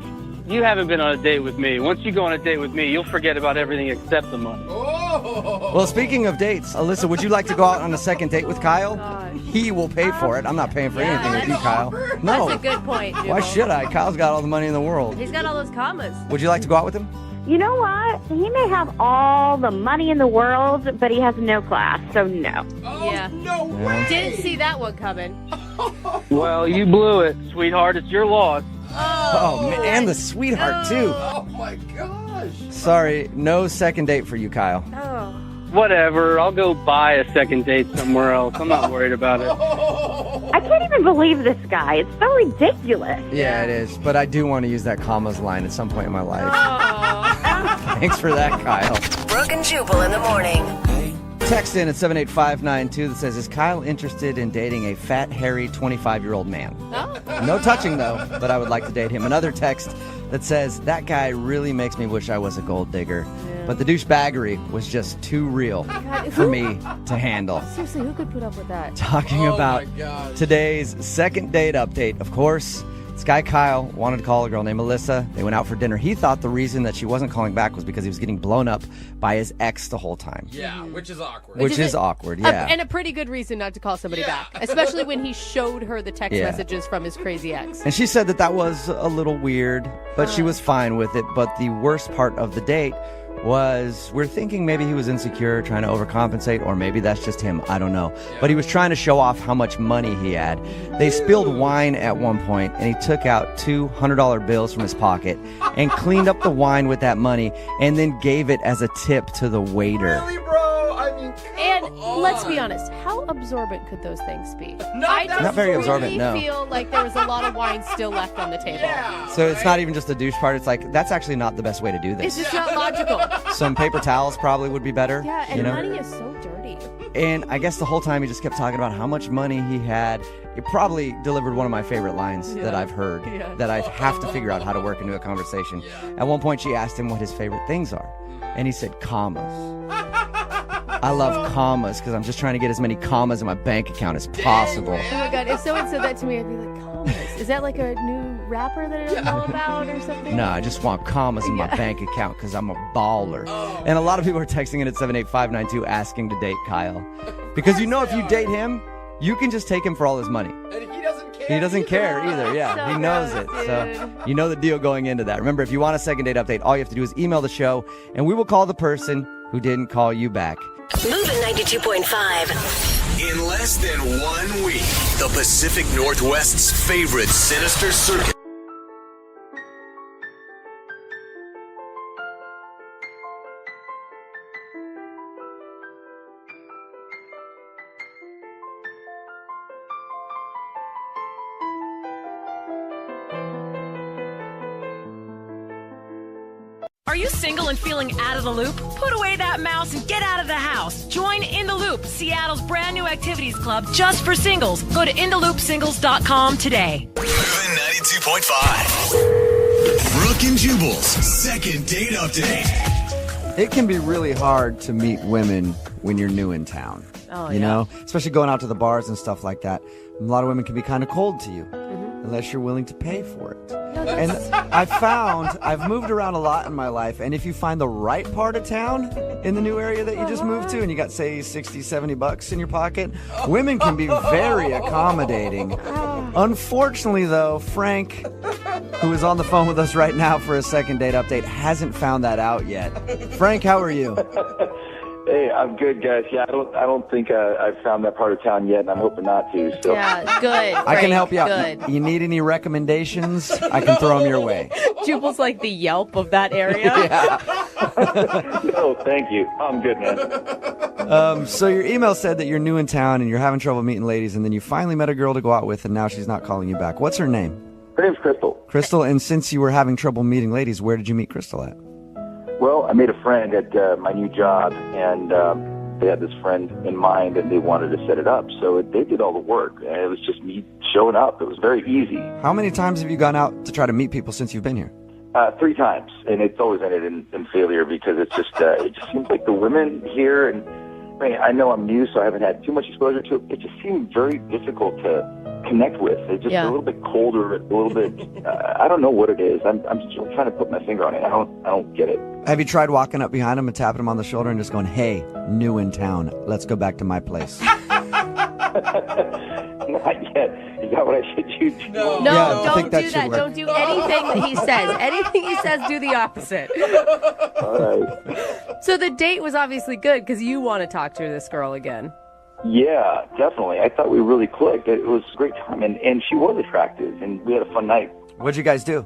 You haven't been on a date with me. Once you go on a date with me, you'll forget about everything except the money. Well, speaking of dates, Alyssa, would you like to go out on a second date with Kyle? Gosh. He will pay for it. I'm not paying for anything with you, Kyle. No. That's a good point, Jubal. Why should I? Kyle's got all the money in the world. He's got all those commas. Would you like to go out with him? You know what? He may have all the money in the world, but he has no class, so no. Yeah. No way. Didn't see that one coming. Well, you blew it, sweetheart. It's your loss. Oh, man, and the sweetheart, too. Oh my gosh. Sorry, no second date for you, Kyle. Oh. Whatever. I'll go buy a second date somewhere else. I'm not worried about it. I can't even believe this guy. It's so ridiculous. Yeah, it is. But I do want to use that commas line at some point in my life. Oh. Thanks for that, Kyle. Brooke and Jubal in the morning. Text in at 78592 that says, is Kyle interested in dating a fat, hairy, 25-year-old man? Oh. No touching, though, but I would like to date him. Another text that says, that guy really makes me wish I was a gold digger. Yeah. But the douchebaggery was just too real for me to handle. Seriously, who could put up with that? Talking about today's second date update, of course. This guy Kyle wanted to call a girl named Melissa. They went out for dinner. He thought the reason that she wasn't calling back was because he was getting blown up by his ex the whole time. Yeah, which is awkward. Which is awkward, yeah. And a pretty good reason not to call somebody back, especially when he showed her the text messages from his crazy ex. And she said that that was a little weird, but she was fine with it. But the worst part of the date was we're thinking maybe he was insecure, trying to overcompensate, or maybe that's just him. I don't know. But he was trying to show off how much money he had. They spilled wine at one point, and he took out two $100 bills from his pocket and cleaned up the wine with that money and then gave it as a tip to the waiter. Really, bro? I mean, And let's be honest, how absorbent could those things be? Not very absorbent, no. I feel like there was a lot of wine still left on the table. Yeah. So it's not even just the douche part. It's like, that's actually not the best way to do It's this. just not logical. Some paper towels probably would be better. Yeah, and you know? money is so dirty. And I guess the whole time he just kept talking about how much money he had. It probably delivered one of my favorite lines that I've heard that I have to figure out how to work into a conversation. At one point, she asked him what his favorite things are. And he said, commas. I love commas because I'm just trying to get as many commas in my bank account as possible. Oh my God, if someone said that to me, I'd be like, commas? Is that like a new rapper that I don't know about or something? No, I just want commas in my bank account because I'm a baller. And a lot of people are texting in at 78592 asking to date Kyle. Because you know if you date him, you can just take him for all his money. And he doesn't care. He doesn't care either, yeah. So He knows gross, it. So dude. you know the deal going into that. Remember, if you want a second date update, all you have to do is email the show, and we will call the person who didn't call you back. Moving 92.5. In less than 1 week, the Pacific Northwest's favorite sinister circus. Are you single and feeling out of the loop? Put away that mouse and get out of the house. Join In the Loop, Seattle's brand new activities club just for singles. Go to intheloopsingles.com today. Moving 92.5. Brooke and Jubal's second date update. It can be really hard to meet women when you're new in town. Oh, you know, especially going out to the bars and stuff like that. A lot of women can be kind of cold to you. unless you're willing to pay for it. And I've moved around a lot in my life, and if you find the right part of town in the new area that you just moved to and you got, say, $60-$70 in your pocket, women can be very accommodating. Unfortunately, though, Frank, who is on the phone with us right now for a second date update, hasn't found that out yet. Frank, how are you? Hey, I'm good, guys. Yeah, I don't think I've found that part of town yet, and I'm hoping not to. So. Yeah, good. I can help you out. Good. You need any recommendations? I can throw them your way. Jubal's like the Yelp of that area. No, thank you. I'm good, man. So your email said that you're new in town and you're having trouble meeting ladies, and then you finally met a girl to go out with, and now she's not calling you back. What's her name? Her name's Crystal. Crystal, and since you were having trouble meeting ladies, where did you meet Crystal at? Well, I made a friend at my new job, and they had this friend in mind, and they wanted to set it up. So they did all the work, and it was just me showing up. It was very easy. How many times have you gone out to try to meet people since you've been here? 3 times, and it's always ended in failure because it just seems like the women here, and I know I'm new, so I haven't had too much exposure to it. It just seemed very difficult to connect with. They're just a little bit colder, a little bit. I don't know what it is. I'm still trying to put my finger on it. I don't get it. Have you tried walking up behind them and tapping them on the shoulder and just going, "Hey, new in town, let's go back to my place"? Not yet. Is that what I should do? No, don't do that. Don't do anything that he says. Anything he says, do the opposite. All right. So the date was obviously good because you want to talk to this girl again. Yeah, definitely. I thought we really clicked. It was a great time, and she was attractive, and we had a fun night. What'd you guys do?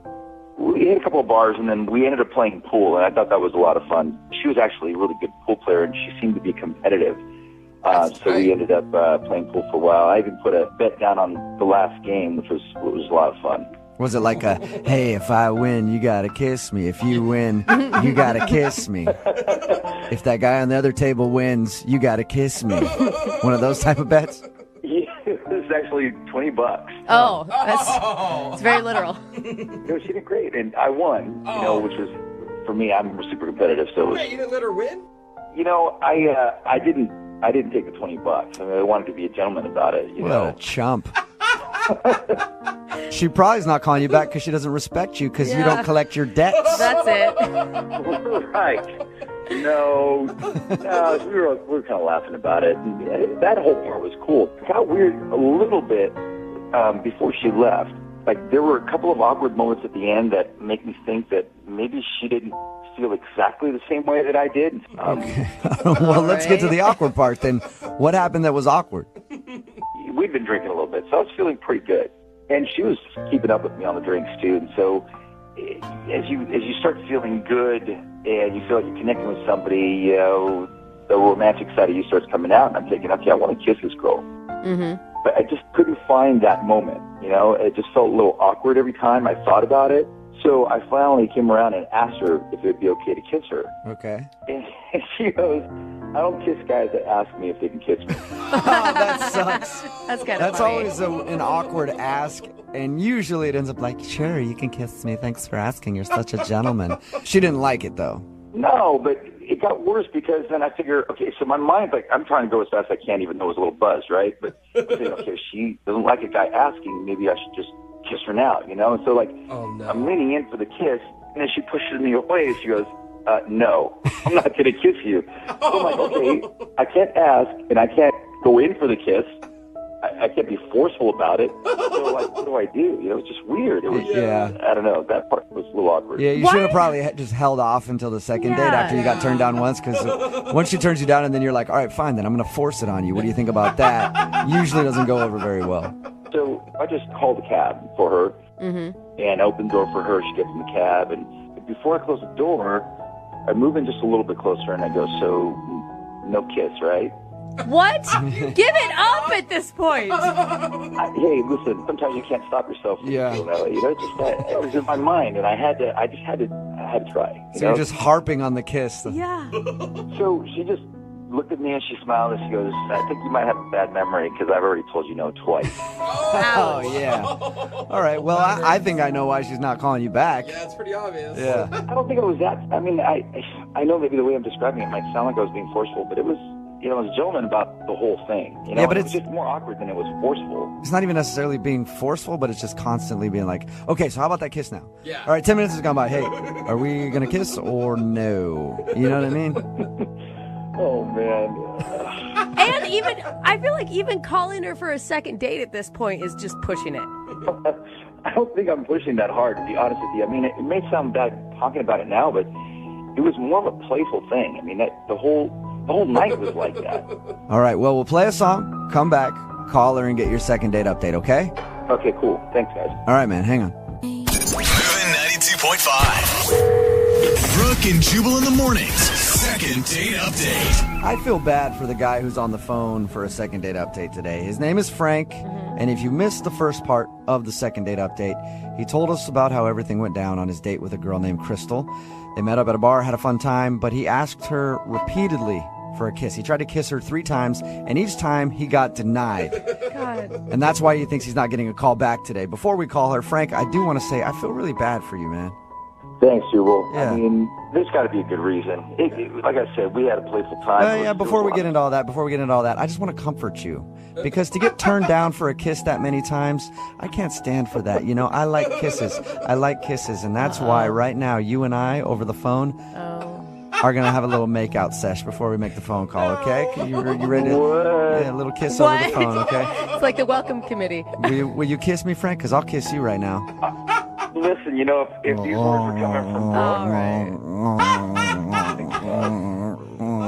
We hit a couple of bars, and then we ended up playing pool, and I thought that was a lot of fun. She was actually a really good pool player, and she seemed to be competitive. So we ended up playing pool for a while. I even put a bet down on the last game, which was a lot of fun. Was it like a, hey, if I win, you gotta kiss me. If you win, you gotta kiss me. If that guy on the other table wins, you gotta kiss me. One of those type of bets? Yeah, it was actually $20. Oh, it's very literal. She did great, and I won, which was, for me, I'm super competitive. So Wait, you didn't let her win? I didn't take the $20. I mean, I wanted to be a gentleman about it. What a chump. She probably is not calling you back because she doesn't respect you because you don't collect your debts. That's it. Right. No, we were kind of laughing about it. And that whole part was cool. It got weird a little bit before she left. Like, there were a couple of awkward moments at the end that make me think that maybe she didn't feel exactly the same way that I did. Okay. Well, let's get to the awkward part then. What happened that was awkward? We'd been drinking a little bit, so I was feeling pretty good. And she was keeping up with me on the drinks, too. And so as you start feeling good and you feel like you're connecting with somebody, the romantic side of you starts coming out. And I'm thinking, okay, I want to kiss this girl. Mm-hmm. But I just couldn't find that moment, It just felt a little awkward every time I thought about it. So I finally came around and asked her if it would be okay to kiss her. Okay. And she goes, I don't kiss guys that ask me if they can kiss me. Oh, that sucks. That's kind of That's funny. always an awkward ask, and usually it ends up like, sure, you can kiss me. Thanks for asking. You're such a gentleman. She didn't like it, though. No, but it got worse because then I figure, okay, so my mind's like, I'm trying to go as fast as I can, even though it was a little buzzed, right? But I'm thinking, okay, if she doesn't like a guy asking, maybe I should just kiss her now, And so, like, I'm leaning in for the kiss, and then she pushes me away, and she goes, no, I'm not going to kiss you. So I'm like, okay, I can't ask, and I can't go in for the kiss. I can't be forceful about it. So, like, what do I do? It's just weird. It was, I don't know, that part was a little awkward. Yeah, you should have probably just held off until the second date after you got turned down once, because once she turns you down and then you're like, all right, fine, then I'm going to force it on you. What do you think about that? Usually doesn't go over very well. So I just called a cab for her and opened the door for her. She gets in the cab, and before I close the door, I move in just a little bit closer, and I go, so no kiss, right? What? Give it up at this point. Hey, listen, sometimes you can't stop yourself. Yeah. It was in my mind, and I had to try. So you're just harping on the kiss. Yeah. So she just looked at me and she smiled and she goes, I think you might have a bad memory because I've already told you no twice. Oh, yeah. All right. Well, I think I know why she's not calling you back. Yeah, it's pretty obvious. Yeah. I don't think it was that. I mean, I know maybe the way I'm describing it might sound like I was being forceful, but it was you know, as a gentleman about the whole thing. You know, Yeah, but it was just more awkward than it was forceful. It's not even necessarily being forceful, but it's just constantly being like, okay, so how about that kiss now? Yeah. All right, 10 minutes has gone by. Hey, are we going to kiss or no? You know what I mean? Oh, man. And even, I feel like even calling her for a second date at this point is just pushing it. I don't think I'm pushing that hard, to be honest with you. I mean, it may sound bad talking about it now, but it was more of a playful thing. I mean, the whole night was like that. All right, well, we'll play a song, come back, call her, and get your second date update, okay? Okay, cool. Thanks, guys. All right, man, hang on. Moving 92.5. Brooke and Jubal in the mornings. Second date update. I feel bad for the guy who's on the phone for a second date update today. His name is Frank, and if you missed the first part of the second date update, he told us about how everything went down on his date with a girl named Crystal. They met up at a bar, had a fun time, but he asked her repeatedly for a kiss. He tried to kiss her 3 times, and each time he got denied. God. And that's why he thinks he's not getting a call back today. Before we call her, Frank, I do want to say I feel really bad for you, man. Thanks, Jubal. Yeah. I mean, there's got to be a good reason. Like I said, we had a playful time. Yeah, before we get into all that, I just want to comfort you. Because to get turned down for a kiss that many times, I can't stand for that. You know, I like kisses. And that's why right now, you and I, over the phone, are going to have a little make-out sesh before we make the phone call, okay? You ready to... Yeah, a little kiss over the phone, okay? It's like the welcome committee. Will you kiss me, Frank? Because I'll kiss you right now. Listen, you know, if these words were coming from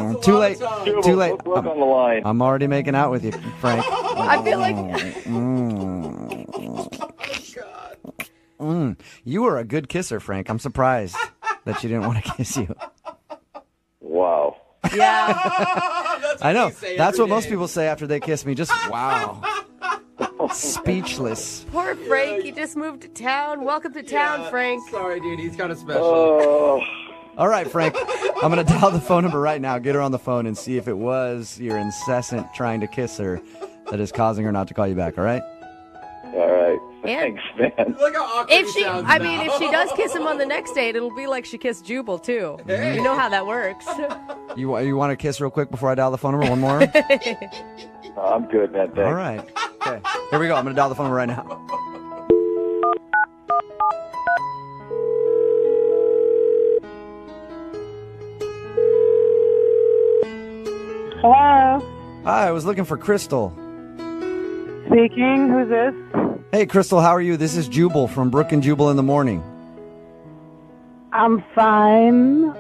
Brooke... Too late. Jubal, Too late. put Brooke on the line. I'm already making out with you, Frank. I feel like... You were a good kisser, Frank. I'm surprised that you didn't want to kiss you. Wow. Yeah. I know. That's what most people say after they kiss me. Just wow. Speechless. Poor Frank. He just moved to town. Welcome to town, Frank. Sorry, dude. He's kind of special. All right, Frank. I'm going to dial the phone number right now. Get her on the phone and see if it was your incessant trying to kiss her that is causing her not to call you back, all right? All right. And Thanks, man. Look how awkward if he she, sounds I mean, now. if she does kiss him on the next date, it'll be like she kissed Jubal too. You know how that works. You want to kiss real quick before I dial the phone number? One more? I'm good, man. Thanks. All right. Okay. Here we go. I'm going to dial the phone number right now. Hello. Hi, I was looking for Crystal. Speaking. Who's this? Hey, Crystal, how are you? This is Jubal from Brooke and Jubal in the morning. I'm fine.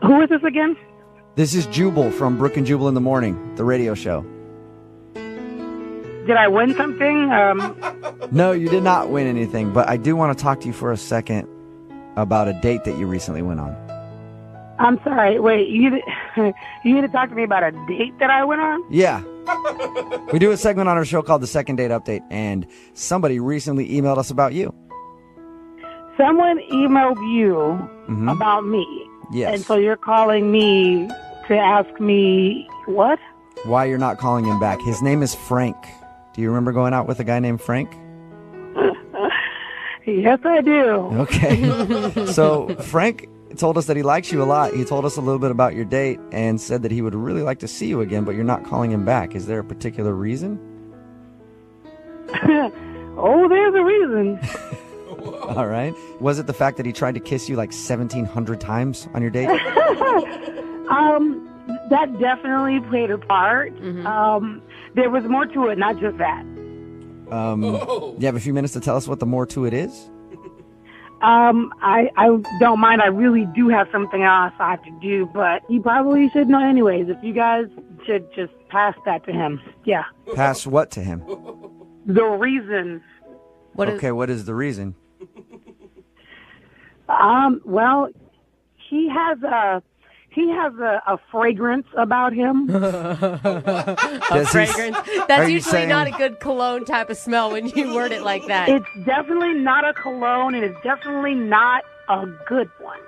Who is this again? This is Jubal from Brooke and Jubal in the morning, the radio show. Did I win something? No, you did not win anything, but I do want to talk to you for a second about a date that you recently went on. I'm sorry. Wait, you need to talk to me about a date that I went on? Yeah. We do a segment on our show called the Second Date Update, and somebody recently emailed us about you. Someone emailed you about me. Yes. And so you're calling me to ask me what? Why you're not calling him back. His name is Frank. Do you remember going out with a guy named Frank? Yes, I do. Okay. So Frank told us that he likes you a lot. He told us a little bit about your date and said that he would really like to see you again, but you're not calling him back. Is there a particular reason? Oh, there's a reason. All right. Was it the fact that he tried to kiss you like 1,700 times on your date? That definitely played a part. There was more to it, not just that. You have a few minutes to tell us what the more to it is? I don't mind. I really do have something else I have to do, but he probably should know anyways. If you guys should just pass that to him. Yeah. Pass what to him? The reason. What is the reason? Well, he has a fragrance about him. A fragrance. That's usually not a good cologne type of smell when you word it like that. It's definitely not a cologne, and it's definitely not a good one.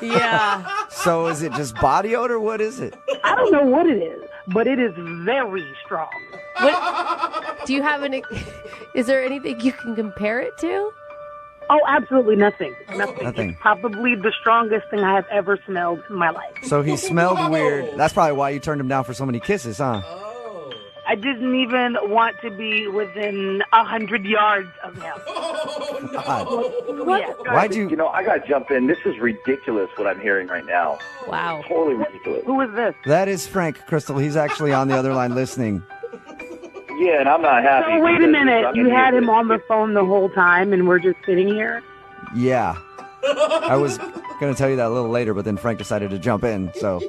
Yeah. So is it just body odor? What is it? I don't know what it is, but it is very strong. What, do you have is there anything you can compare it to? Oh, absolutely nothing. Nothing. Nothing. It's probably the strongest thing I have ever smelled in my life. So he smelled weird. That's probably why you turned him down for so many kisses, huh? I didn't even want to be within 100 yards of him. God. Yeah. Why'd you... You know, I got to jump in. This is ridiculous what I'm hearing right now. Wow. Totally ridiculous. Who is this? That is Frank, Crystal. He's actually on the other line listening. Yeah, and I'm not happy. So wait a minute. I'm You had here. him on the phone the whole time and we're just sitting here? Yeah. I was going to tell you that a little later, but then Frank decided to jump in, so...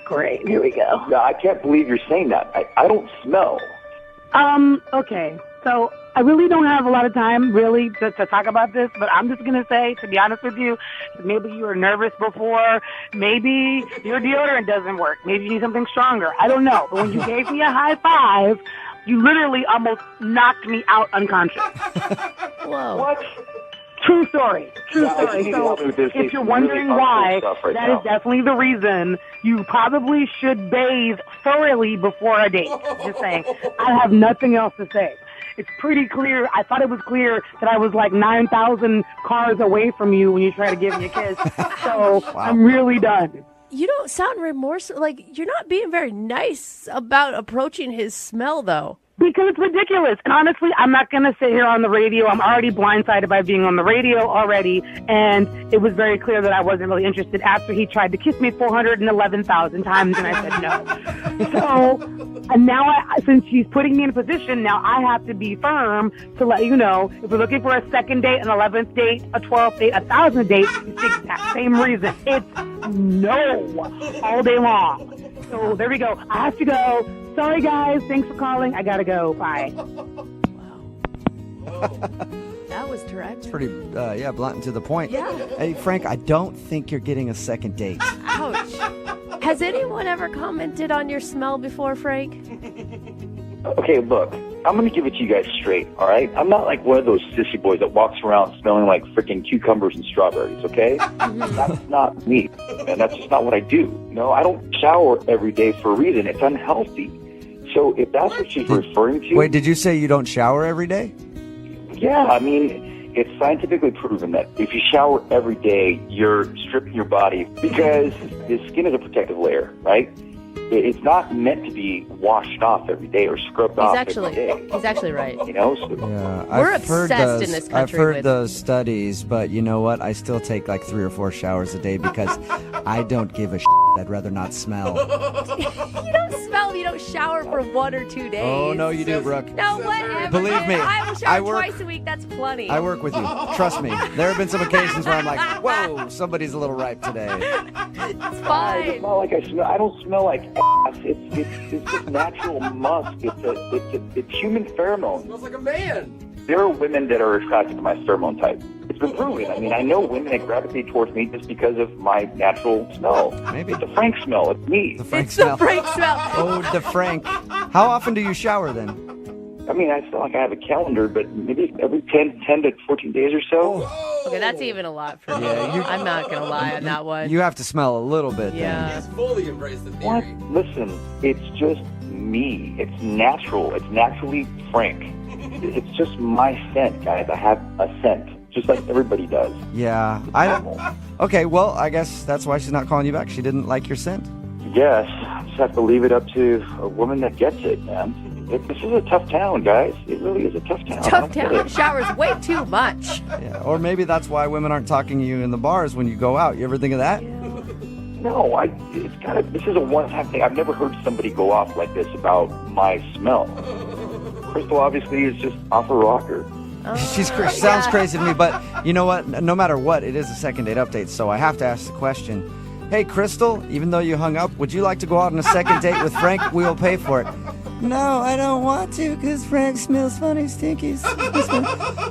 Great. Here we go. No, I can't believe you're saying that. I don't smell. Okay. So I really don't have a lot of time, really, to talk about this, but I'm just going to say, to be honest with you, maybe you were nervous before. Maybe your deodorant doesn't work. Maybe you need something stronger. I don't know. But when you gave me a high five, you literally almost knocked me out unconscious. Whoa. What? True story. True Yeah, I story. need to So help me with this. if It's you're really wondering uncool why, stuff right that now. is definitely the reason. You probably should bathe thoroughly before a date. Just saying. I have nothing else to say. It's pretty clear. I thought it was clear that I was like 9,000 cars away from you when you try to give me a kiss. So Wow. I'm really done. You don't sound remorseful. Like, you're not being very nice about approaching his smell, though. Because it's ridiculous. And honestly, I'm not going to sit here on the radio. I'm already blindsided by being on the radio already. And it was very clear that I wasn't really interested after he tried to kiss me 411,000 times and I said no. So, and now since he's putting me in a position, now I have to be firm to let you know, if we're looking for a second date, an 11th date, a 12th date, a 1,000th date, it's the exact same reason. It's no all day long. So there we go. I have to go. Sorry, guys. Thanks for calling. I gotta go. Bye. That was direct. Pretty, blunt and to the point. Yeah. Hey, Frank, I don't think you're getting a second date. Ouch. Has anyone ever commented on your smell before, Frank? Okay, look, I'm going to give it to you guys straight, all right? I'm not like one of those sissy boys that walks around smelling like freaking cucumbers and strawberries, okay? That's not me, and that's just not what I do. No, I don't shower every day for a reason. It's unhealthy. So if that's what she's referring to... Wait, did you say you don't shower every day? Yeah, I mean, it's scientifically proven that if you shower every day, you're stripping your body because the skin is a protective layer, right? It's not meant to be washed off every day or scrubbed off every day. He's actually right. You know? So, Yeah, We're I've heard obsessed those, in this I've country heard with- those studies, but you know what? I still take like 3 or 4 showers a day because I don't give a shit. I'd rather not smell. You don't smell if you don't shower for 1 or 2 days. Oh, no, you do, Brooke. No, whatever. Believe me, I will shower I work- twice a week. That's plenty. I work with you. Trust me. There have been some occasions where I'm like, whoa, somebody's a little ripe today. It's fine. It's not like I smell. I don't smell like ass. It's just natural musk. It's human pheromone. Smells like a man. There are women that are attracted to my pheromone type. It's been proven. I mean, I know women that gravitate towards me just because of my natural smell. Maybe. It's a Frank smell. It's me. The Frank It's smell. the Frank smell. Oh, the Frank. How often do you shower then? I mean, I feel like I have a calendar, but maybe every 10 to 14 days or so. Okay, that's even a lot for me. Yeah, you- I'm not going to lie on that one. You have to smell a little bit Yeah. He's fully embraced the What? theory. Listen, it's just me. It's natural. It's naturally Frank. It's just my scent, guys. I have a scent, just like everybody does. then. Yeah. Okay, well, I guess that's why she's not calling you back. She didn't like your scent. Yes, I just have to leave it up to a woman that gets it, man. This is a tough town, guys. It really is a tough town. I Tough don't get town. it. Showers way too much. Yeah. Or maybe that's why women aren't talking to you in the bars when you go out. You ever think of that? No, this is a one-time thing. I've never heard somebody go off like this about my smell. Crystal obviously is just off her rocker. She sounds crazy to me, but you know what? No matter what, it is a second date update, so I have to ask the question. Hey, Crystal, even though you hung up, would you like to go out on a second date with Frank? We will pay for it. No, I don't want to because Frank smells funny, stinky.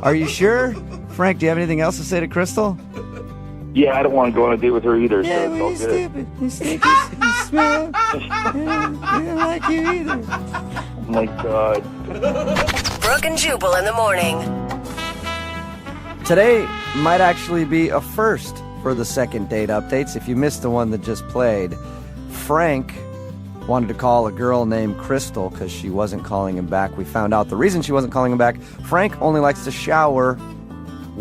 Are you sure? Frank, do you have anything else to say to Crystal? Yeah, I don't want to go on a date with her either, Yeah, so it's all well, you're good. stupid. You stinky. You smell. I don't like you either. Oh my God. Brooke and Jubal in the morning. Today might actually be a first for the second date updates. If you missed the one that just played, Frank wanted to call a girl named Crystal because she wasn't calling him back. We found out the reason she wasn't calling him back. Frank only likes to shower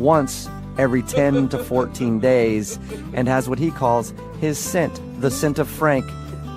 once every 10 to 14 days and has what he calls his scent, the scent of Frank,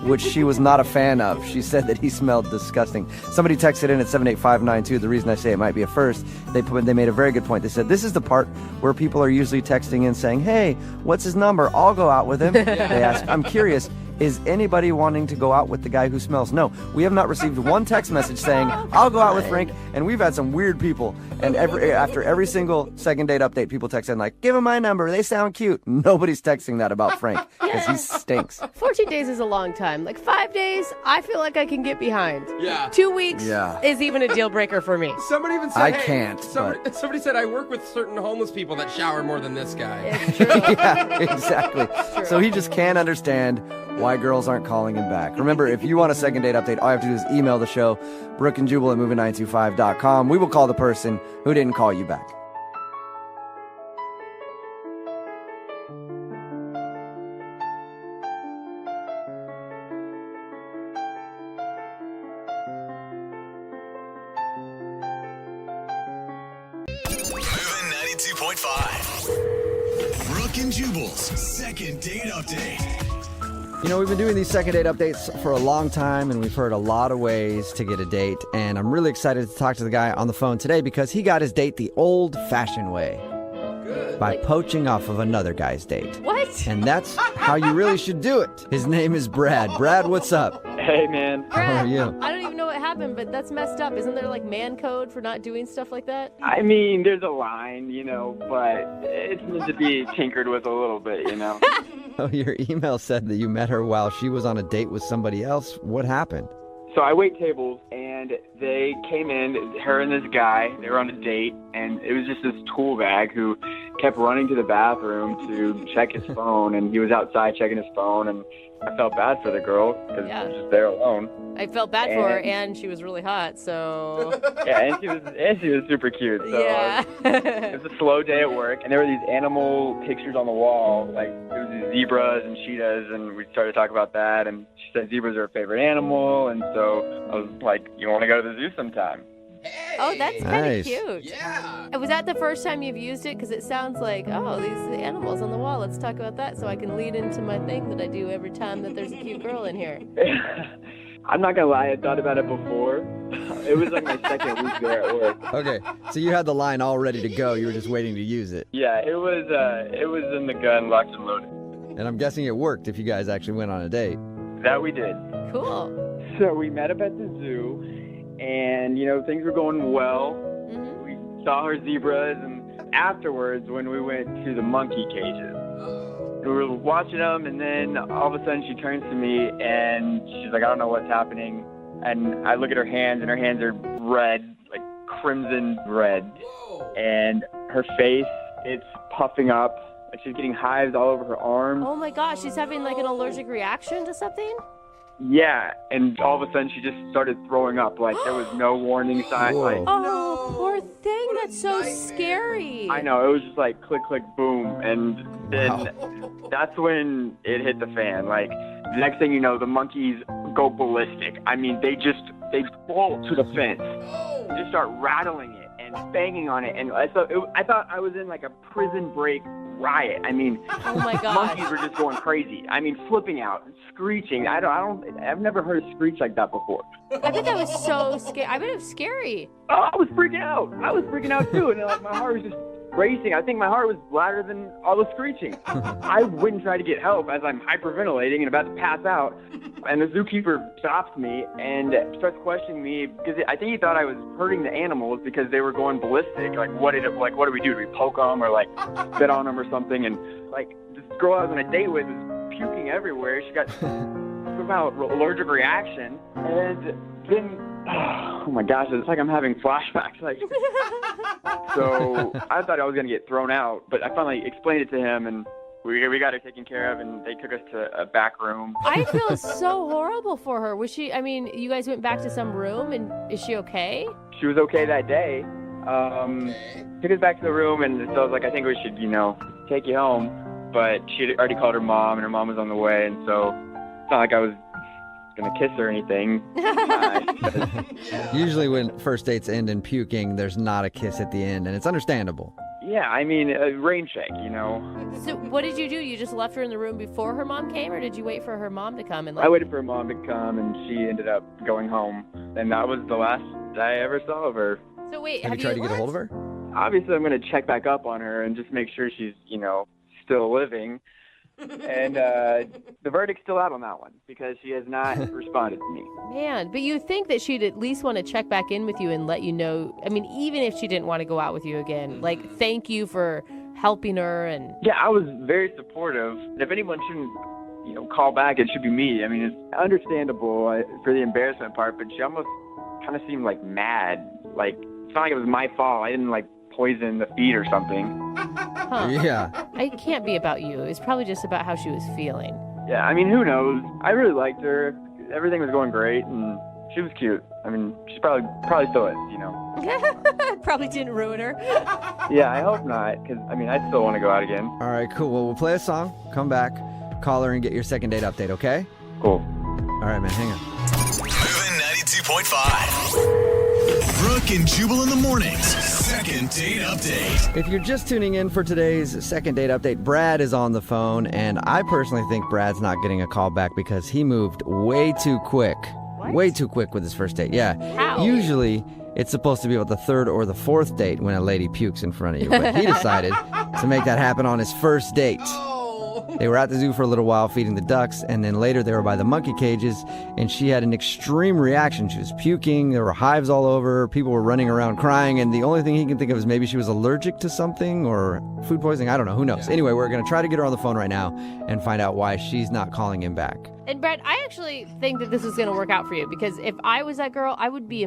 which she was not a fan of. She said that he smelled disgusting. Somebody texted in at 78592. The reason I say it might be a first, they made a very good point. They said, this is the part where people are usually texting in saying, hey, what's his number? I'll go out with him. They ask, I'm curious, is anybody wanting to go out with the guy who smells? No, we have not received one text message saying, I'll go out with Frank. And we've had some weird people. And after every single second date update, people text in like, give him my number. They sound cute. Nobody's texting that about Frank because he stinks. 14 days is a long time. Like 5 days, I feel like I can get behind. Yeah. 2 weeks is even a deal breaker for me. Somebody even said, I can't. Somebody said, I work with certain homeless people that shower more than this guy. It's true. Yeah, exactly. So he just can't understand why girls aren't calling him back. Remember, if you want a second date update, all you have to do is email the show, Brooke and Jubal at moving925.com. We will call the person who didn't call you back. Moving 92.5. Brooke and Jubal's second date update. You know, we've been doing these second date updates for a long time, and we've heard a lot of ways to get a date. And I'm really excited to talk to the guy on the phone today because he got his date the old-fashioned way. Good. By poaching off of another guy's date. What? And that's how you really should do it. His name is Brad. Brad, what's up? Hey, man. How are you? I don't even know what happened, but that's messed up. Isn't there like man code for not doing stuff like that? I mean, there's a line, but it needs to be tinkered with a little bit, Oh, your email said that you met her while she was on a date with somebody else. What happened? So I wait tables, and they came in, her and this guy, they were on a date, and it was just this tool bag who kept running to the bathroom to check his phone, and he was outside checking his phone, and I felt bad for the girl because she was just there alone. I felt bad for her, and she was really hot, so... Yeah, and she was super cute, so yeah. It was a slow day at work, and there were these animal pictures on the wall, like there was these zebras and cheetahs, and we started to talk about that, and she said zebras are her favorite animal, and so I was like, you want to go to the zoo sometime? Oh, that's kind of Nice. cute. Yeah. Was that the first time you've used it? Because it sounds like, oh, these animals on the wall. Let's talk about that so I can lead into my thing that I do every time that there's a cute girl in here. I'm not gonna lie, I thought about it before. It was like my second week there at work. Okay, so you had the line all ready to go. You were just waiting to use it. Yeah, it was in the gun, locked and loaded. And I'm guessing it worked if you guys actually went on a date. That we did. Cool. So we met up at the zoo, and things were going well. Mm-hmm. We saw her zebras, and afterwards, when we went to the monkey cages, we were watching them, and then all of a sudden she turns to me, and she's like, I don't know what's happening. And I look at her hands, and her hands are red, like crimson red. And her face, it's puffing up. Like she's getting hives all over her arms. Oh my gosh, she's having like an allergic reaction to something? Yeah, and all of a sudden she just started throwing up. Like there was no warning sign. Like, Oh, poor thing. That's so scary. I know, it was just like click, click, boom. And then that's when it hit the fan. Like the next thing you know, the monkeys go ballistic. I mean, they bolt to the fence. They just start rattling it and banging on it. And I thought I was in like a prison break riot. I mean, oh my gosh. Monkeys were just going crazy. I mean, flipping out, screeching. I've never heard a screech like that before. I bet that was so scary. I bet it was scary. Oh, I was freaking out. I was freaking out too, and like my heart was just racing. I think my heart was louder than all the screeching. I went and tried to get help as I'm hyperventilating and about to pass out. And the zookeeper stops me and starts questioning me because I think he thought I was hurting the animals because they were going ballistic. Like, what do we do? Do we poke them or like spit on them or something? And like this girl I was on a date with was puking everywhere. She got somehow allergic reaction, and then oh my gosh, it's like I'm having flashbacks. Like, so I thought I was gonna get thrown out, but I finally explained it to him, and we got her taken care of, and they took us to a back room. I feel so horrible for her. Was she? I mean, you guys went back to some room, and is she okay? She was okay that day. Took us back to the room, and so I was like, I think we should, take you home. But she had already called her mom, and her mom was on the way, and so it's not like I was gonna kiss her or anything. Usually when first dates end in puking, there's not a kiss at the end, and it's understandable. Yeah, I mean, a rain check, you know. So what did you do? You just left her in the room before her mom came, or did you wait for her mom to come? And I waited for her mom to come, and she ended up going home. And that was the last I ever saw of her. So wait, Have you tried to get a hold of her? Obviously, I'm going to check back up on her and just make sure she's, you know, still living. And the verdict's still out on that one because she has not responded to me. Man, but you think that she'd at least want to check back in with you and let you know. I mean, even if she didn't want to go out with you again, like, thank you for helping her. And yeah, I was very supportive. If anyone shouldn't, you know, call back, it should be me. I mean, it's understandable for the embarrassment part, but she almost kind of seemed like mad. Like, it's not like it was my fault. I didn't, like, poison the feed or something. Huh. Yeah. It can't be about you. It's probably just about how she was feeling. Yeah, I mean, who knows? I really liked her. Everything was going great, and she was cute. I mean, she's probably still is, you know. Probably didn't ruin her. Yeah, I hope not, because, I mean, I still want to go out again. All right, cool. Well, we'll play a song, come back, call her, and get your second date update, okay? Cool. All right, man, hang on. Moving 92.5. Brooke and Jubal in the mornings. Second date update. If you're just tuning in for today's second date update, Brad is on the phone, and I personally think Brad's not getting a call back because he moved way too quick. What? Way too quick with his first date. Yeah. How? Usually, it's supposed to be about the third or the fourth date when a lady pukes in front of you, but he decided to make that happen on his first date. They were at the zoo for a little while feeding the ducks, and then later they were by the monkey cages, and she had an extreme reaction. She was puking, there were hives all over, people were running around crying, and the only thing he can think of is maybe she was allergic to something or food poisoning. I don't know, who knows? Anyway, we're going to try to get her on the phone right now and find out why she's not calling him back. And Brad, I actually think that this is going to work out for you because if I was that girl, I would be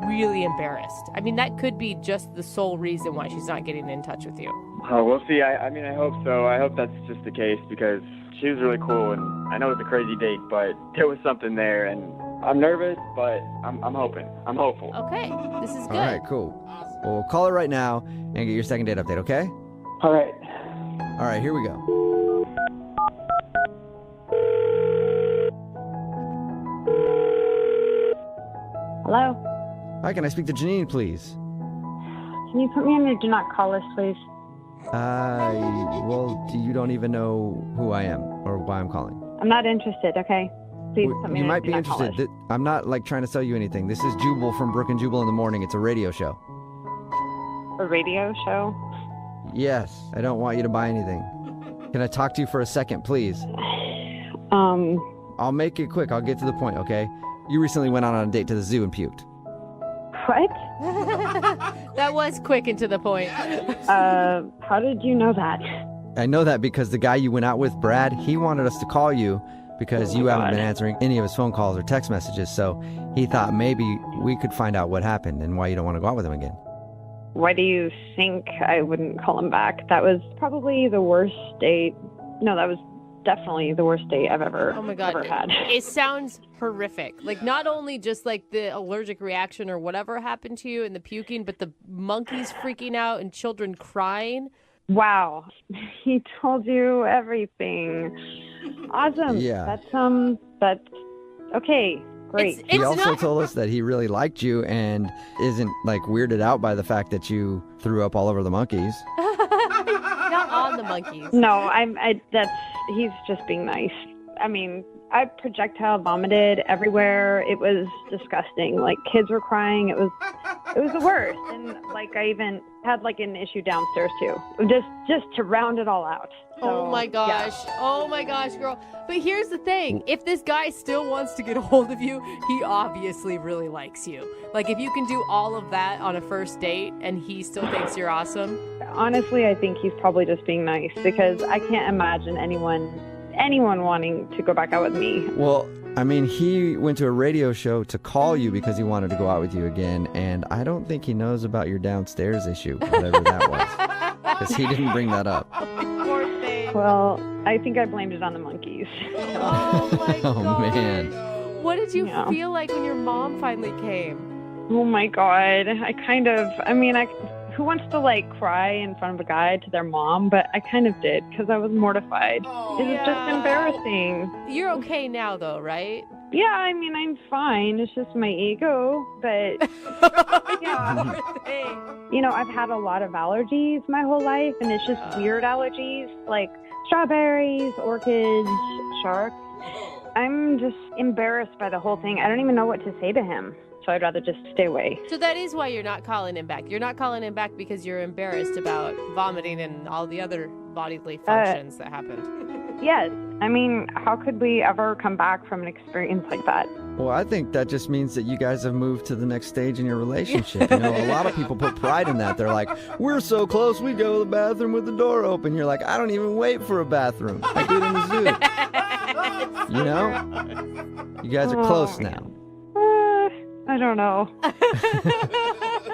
really embarrassed. I mean, that could be just the sole reason why she's not getting in touch with you. Oh, we'll see. I mean, I hope so. I hope that's just the case because she was really cool, and I know it was a crazy date, but there was something there, and I'm nervous, but I'm hoping. I'm hopeful. Okay, this is good. All right, cool. Well, we'll call her right now and get your second date update, okay? All right. All right, here we go. Hello? Hi, can I speak to Janine, please? Can you put me on your do not call list, please? Well, you don't even know who I am or why I'm calling. I'm not interested, okay? Please put me You on might your be do not call interested. list. I'm not like trying to sell you anything. This is Jubal from Brooke and Jubal in the morning. It's a radio show. A radio show? Yes, I don't want you to buy anything. Can I talk to you for a second, please? I'll make it quick. I'll get to the point, okay? You recently went out on a date to the zoo and puked. What? That was quick and to the point. How did you know that? I know that because the guy you went out with, Brad, he wanted us to call you because you haven't been answering any of his phone calls or text messages. So he thought maybe we could find out what happened and why you don't want to go out with him again. Why do you think I wouldn't call him back? That was probably the worst date. No, that was definitely the worst date I've ever had. It sounds horrific. Like, not only just like the allergic reaction or whatever happened to you and the puking, but the monkeys freaking out and children crying. Wow. He told you everything. Awesome. Yeah. That's okay. Great. He also told us that he really liked you and isn't like weirded out by the fact that you threw up all over the monkeys. Not on the monkeys. No, he's just being nice. I mean, I projectile vomited everywhere. It was disgusting. Like, kids were crying. It was the worst. And like, I even had like an issue downstairs too. Just to round it all out. So, oh my gosh. Yeah. Oh my gosh, girl. But here's the thing. If this guy still wants to get a hold of you, he obviously really likes you. Like, if you can do all of that on a first date and he still thinks you're awesome. Honestly, I think he's probably just being nice because I can't imagine anyone wanting to go back out with me. Well, I mean, he went to a radio show to call you because he wanted to go out with you again, and I don't think he knows about your downstairs issue, whatever that was, because he didn't bring that up. Well, I think I blamed it on the monkeys. Oh my Oh, gosh. man. What did you feel like when your mom finally came? Oh my God. Who wants to like cry in front of a guy to their mom? But I kind of did because I was mortified. It was just embarrassing. You're okay now though, right? Yeah, I mean, I'm fine. It's just my ego, but yeah. You know, I've had a lot of allergies my whole life, and it's just weird allergies, like strawberries, orchids, sharks. I'm just embarrassed by the whole thing. I don't even know what to say to him, so I'd rather just stay away. So that is why you're not calling him back. You're not calling him back because you're embarrassed about vomiting and all the other bodily functions that happened. Yes. I mean, how could we ever come back from an experience like that? Well, I think that just means that you guys have moved to the next stage in your relationship. You know, a lot of people put pride in that. They're like, we're so close, we go to the bathroom with the door open. You're like, I don't even wait for a bathroom. I do it in the zoo. You know? You guys are close now. I don't know.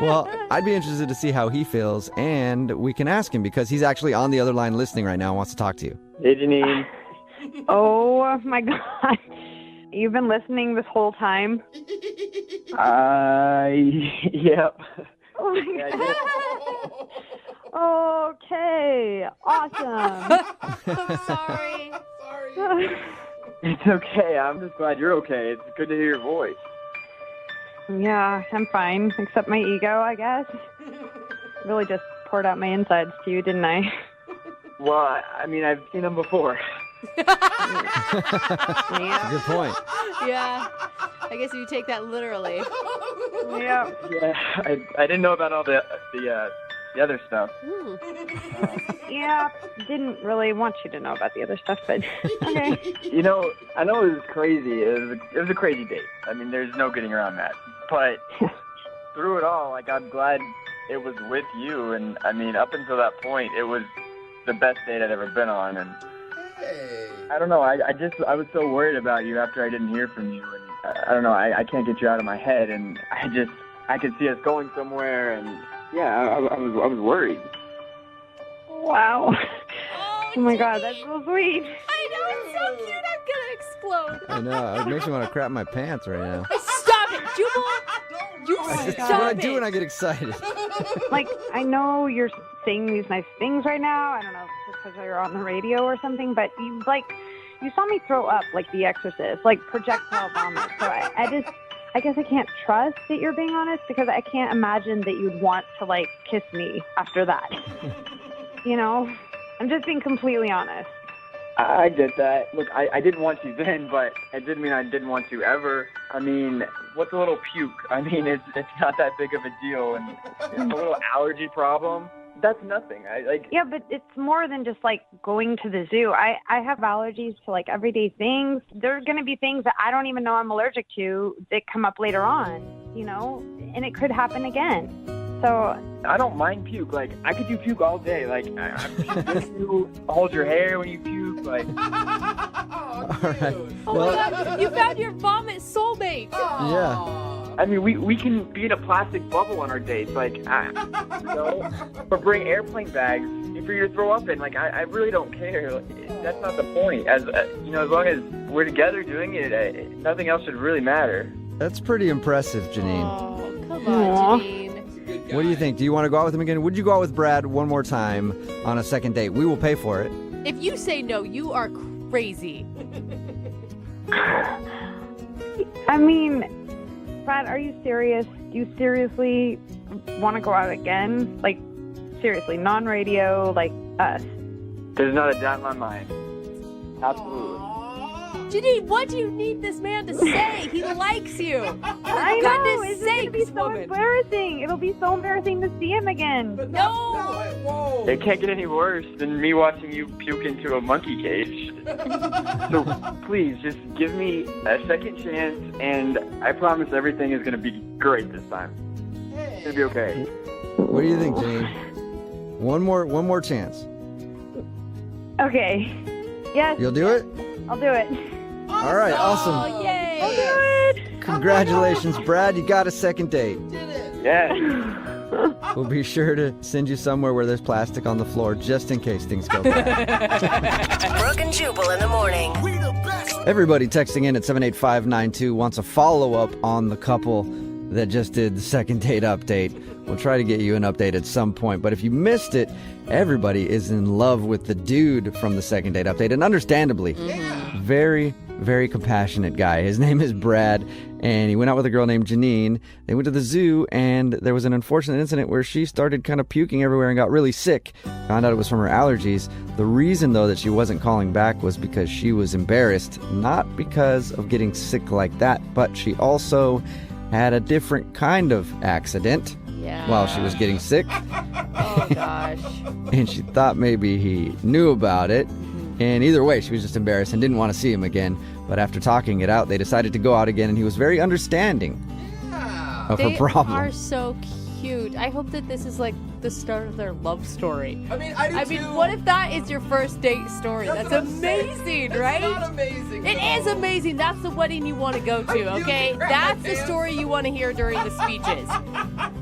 Well, I'd be interested to see how he feels, and we can ask him because he's actually on the other line listening right now and wants to talk to you. Hey, Janine. Oh, my God. You've been listening this whole time? Yep. Oh, my God. Okay. Awesome. I'm sorry. It's okay. I'm just glad you're okay. It's good to hear your voice. Yeah, I'm fine, except my ego, I guess. Really just poured out my insides to you, didn't I? Well, I mean, I've seen them before. Good point. Yeah. I guess you take that literally. Yeah. Yeah, I didn't know about all the other stuff. Yeah, didn't really want you to know about the other stuff, but okay. You know, I know it was crazy. It was a crazy date. I mean, there's no getting around that. But through it all, like, I'm glad it was with you. And I mean, up until that point, it was the best date I'd ever been on. And I don't know. I was so worried about you after I didn't hear from you. And I don't know. I can't get you out of my head. And I could see us going somewhere. And yeah, I was worried. Wow. Oh my God, that's so sweet. I know, it's so cute. I'm gonna explode. I know. It makes me want to crap my pants right now. Stop it, Jubal. You That's stop what I it. do when I get excited. Like, I know you're saying these nice things right now. I don't know, just because you're on the radio or something, but you saw me throw up like The Exorcist, like projectile vomit. So I guess I can't trust that you're being honest because I can't imagine that you'd want to, like, kiss me after that. You know? I'm just being completely honest. I get that. Look, I didn't want to then, but it didn't mean I didn't want to ever. I mean, what's a little puke? I mean, it's not that big of a deal, and a little allergy problem, that's nothing. Yeah, but it's more than just, like, going to the zoo. I have allergies to, like, everyday things. There are going to be things that I don't even know I'm allergic to that come up later on, you know? And it could happen again. So I don't mind puke. Like, I could do puke all day. Like, I'm with you, hold your hair when you puke. Like, all right. Oh my God, you found your vomit soulmate. Yeah. I mean, we can be in a plastic bubble on our dates. Like, you know, or bring airplane bags for you to throw up in. Like, I really don't care. Like, that's not the point. As you know, as long as we're together doing it, nothing else should really matter. That's pretty impressive, Janine. Oh, come on, Janine. What do you think? Do you want to go out with him again? Would you go out with Brad one more time on a second date? We will pay for it. If you say no, you are crazy. I mean, Brad, are you serious? Do you seriously want to go out again? Like, seriously, non-radio, like us? There's not a doubt in my mind. Absolutely. Janine, what do you need this man to say? He likes you. I know. Goodness It's going to be sakes, so woman. embarrassing. It'll be so embarrassing to see him again. No. It can't get any worse than me watching you puke into a monkey cage. So please, just give me a second chance, and I promise everything is going to be great this time. It's going to be okay. What do you think, Janine? One more chance. Okay. Yes. You'll do it? I'll do it. All right, awesome. Oh, yay. I'll do it. Congratulations, Brad. You got a second date. Yeah. We'll be sure to send you somewhere where there's plastic on the floor just in case things go bad. Brooke and Jubal in the morning. Everybody texting in at 78592 wants a follow-up on the couple that just did the second date update. We'll try to get you an update at some point. But if you missed it, everybody is in love with the dude from the second date update. And understandably, very, very compassionate guy. His name is Brad, and he went out with a girl named Janine. They went to the zoo, and there was an unfortunate incident where she started kind of puking everywhere and got really sick. Found out it was from her allergies. The reason, though, that she wasn't calling back was because she was embarrassed, not because of getting sick like that, but she also had a different kind of accident while she was getting sick. Oh, gosh. And she thought maybe he knew about it. And either way, she was just embarrassed and didn't want to see him again. But after talking it out, they decided to go out again, and he was very understanding of her problem. They are so cute. I hope that this is like the start of their love story. I mean, I do too. What if that is your first date story? That's amazing, right? It's not amazing. It is amazing. That's the wedding you want to go to, okay? That's the story you want to hear during the speeches.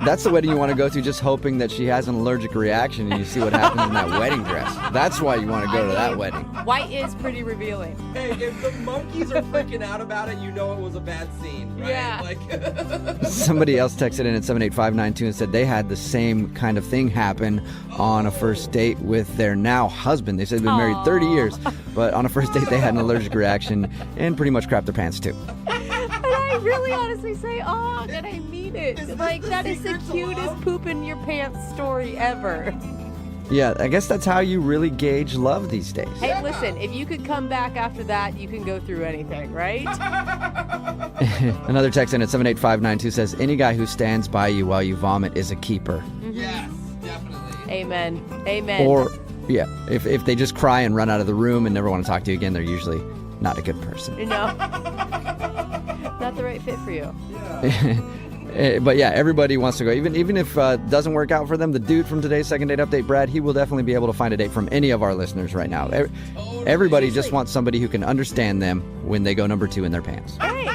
That's the wedding you want to go to, just hoping that she has an allergic reaction and you see what happens in that wedding dress. That's why you want to go to that wedding. White is pretty revealing. Hey, if the monkeys are freaking out about it, you know it was a bad scene, right? Yeah. Somebody else texted in at 78592 and said they had the same kind of thing happen on a first date with their now husband. They said they've been married 30 years, but on a first date they had an allergic reaction and pretty much crapped their pants too. And I really honestly say, oh, and I mean it. Like, that is the cutest poop in your pants story ever. Yeah, I guess that's how you really gauge love these days. Hey, listen, if you could come back after that, you can go through anything, right? Another text in at 78592 says, any guy who stands by you while you vomit is a keeper. Yes, definitely. Amen. Amen. Or, yeah, if they just cry and run out of the room and never want to talk to you again, they're usually not a good person. No. Not the right fit for you. Yeah. But yeah, everybody wants to go. Even if it doesn't work out for them, the dude from today's Second Date Update, Brad, he will definitely be able to find a date from any of our listeners right now. Everybody just wants somebody who can understand them when they go number 2 in their pants. Hey.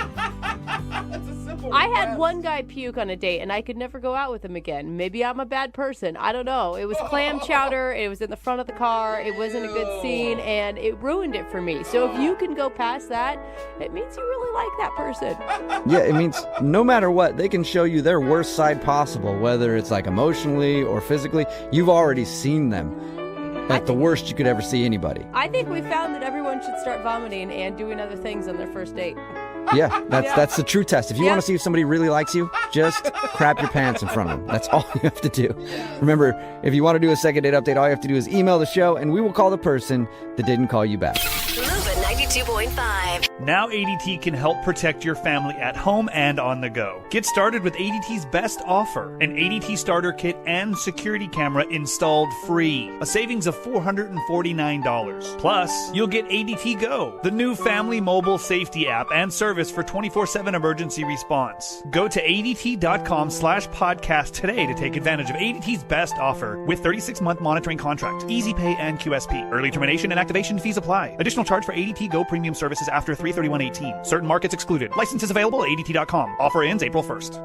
I had one guy puke on a date, and I could never go out with him again. Maybe I'm a bad person. I don't know. It was clam chowder. It was in the front of the car. It wasn't a good scene, and it ruined it for me. So if you can go past that, it means you really like that person. Yeah, it means no matter what, they can show you their worst side possible, whether it's like emotionally or physically. You've already seen them at the worst you could ever see anybody. I think we found that everyone should start vomiting and doing other things on their first date. Yeah, that's the true test. If you want to see if somebody really likes you, just crap your pants in front of them. That's all you have to do. Remember, if you want to do a Second Date Update, all you have to do is email the show, and we will call the person that didn't call you back. Moving 92.5. Now ADT can help protect your family at home and on the go. Get started with ADT's best offer, an ADT starter kit and security camera installed free. A savings of $449. Plus, you'll get ADT Go, the new family mobile safety app and service for 24/7 emergency response. Go to ADT.com/podcast today to take advantage of ADT's best offer with 36-month monitoring contract, Easy Pay and QSP. Early termination and activation fees apply. Additional charge for ADT Go premium services after 3/31/18. Certain markets excluded. Licenses available at ADT.com. Offer ends April 1st.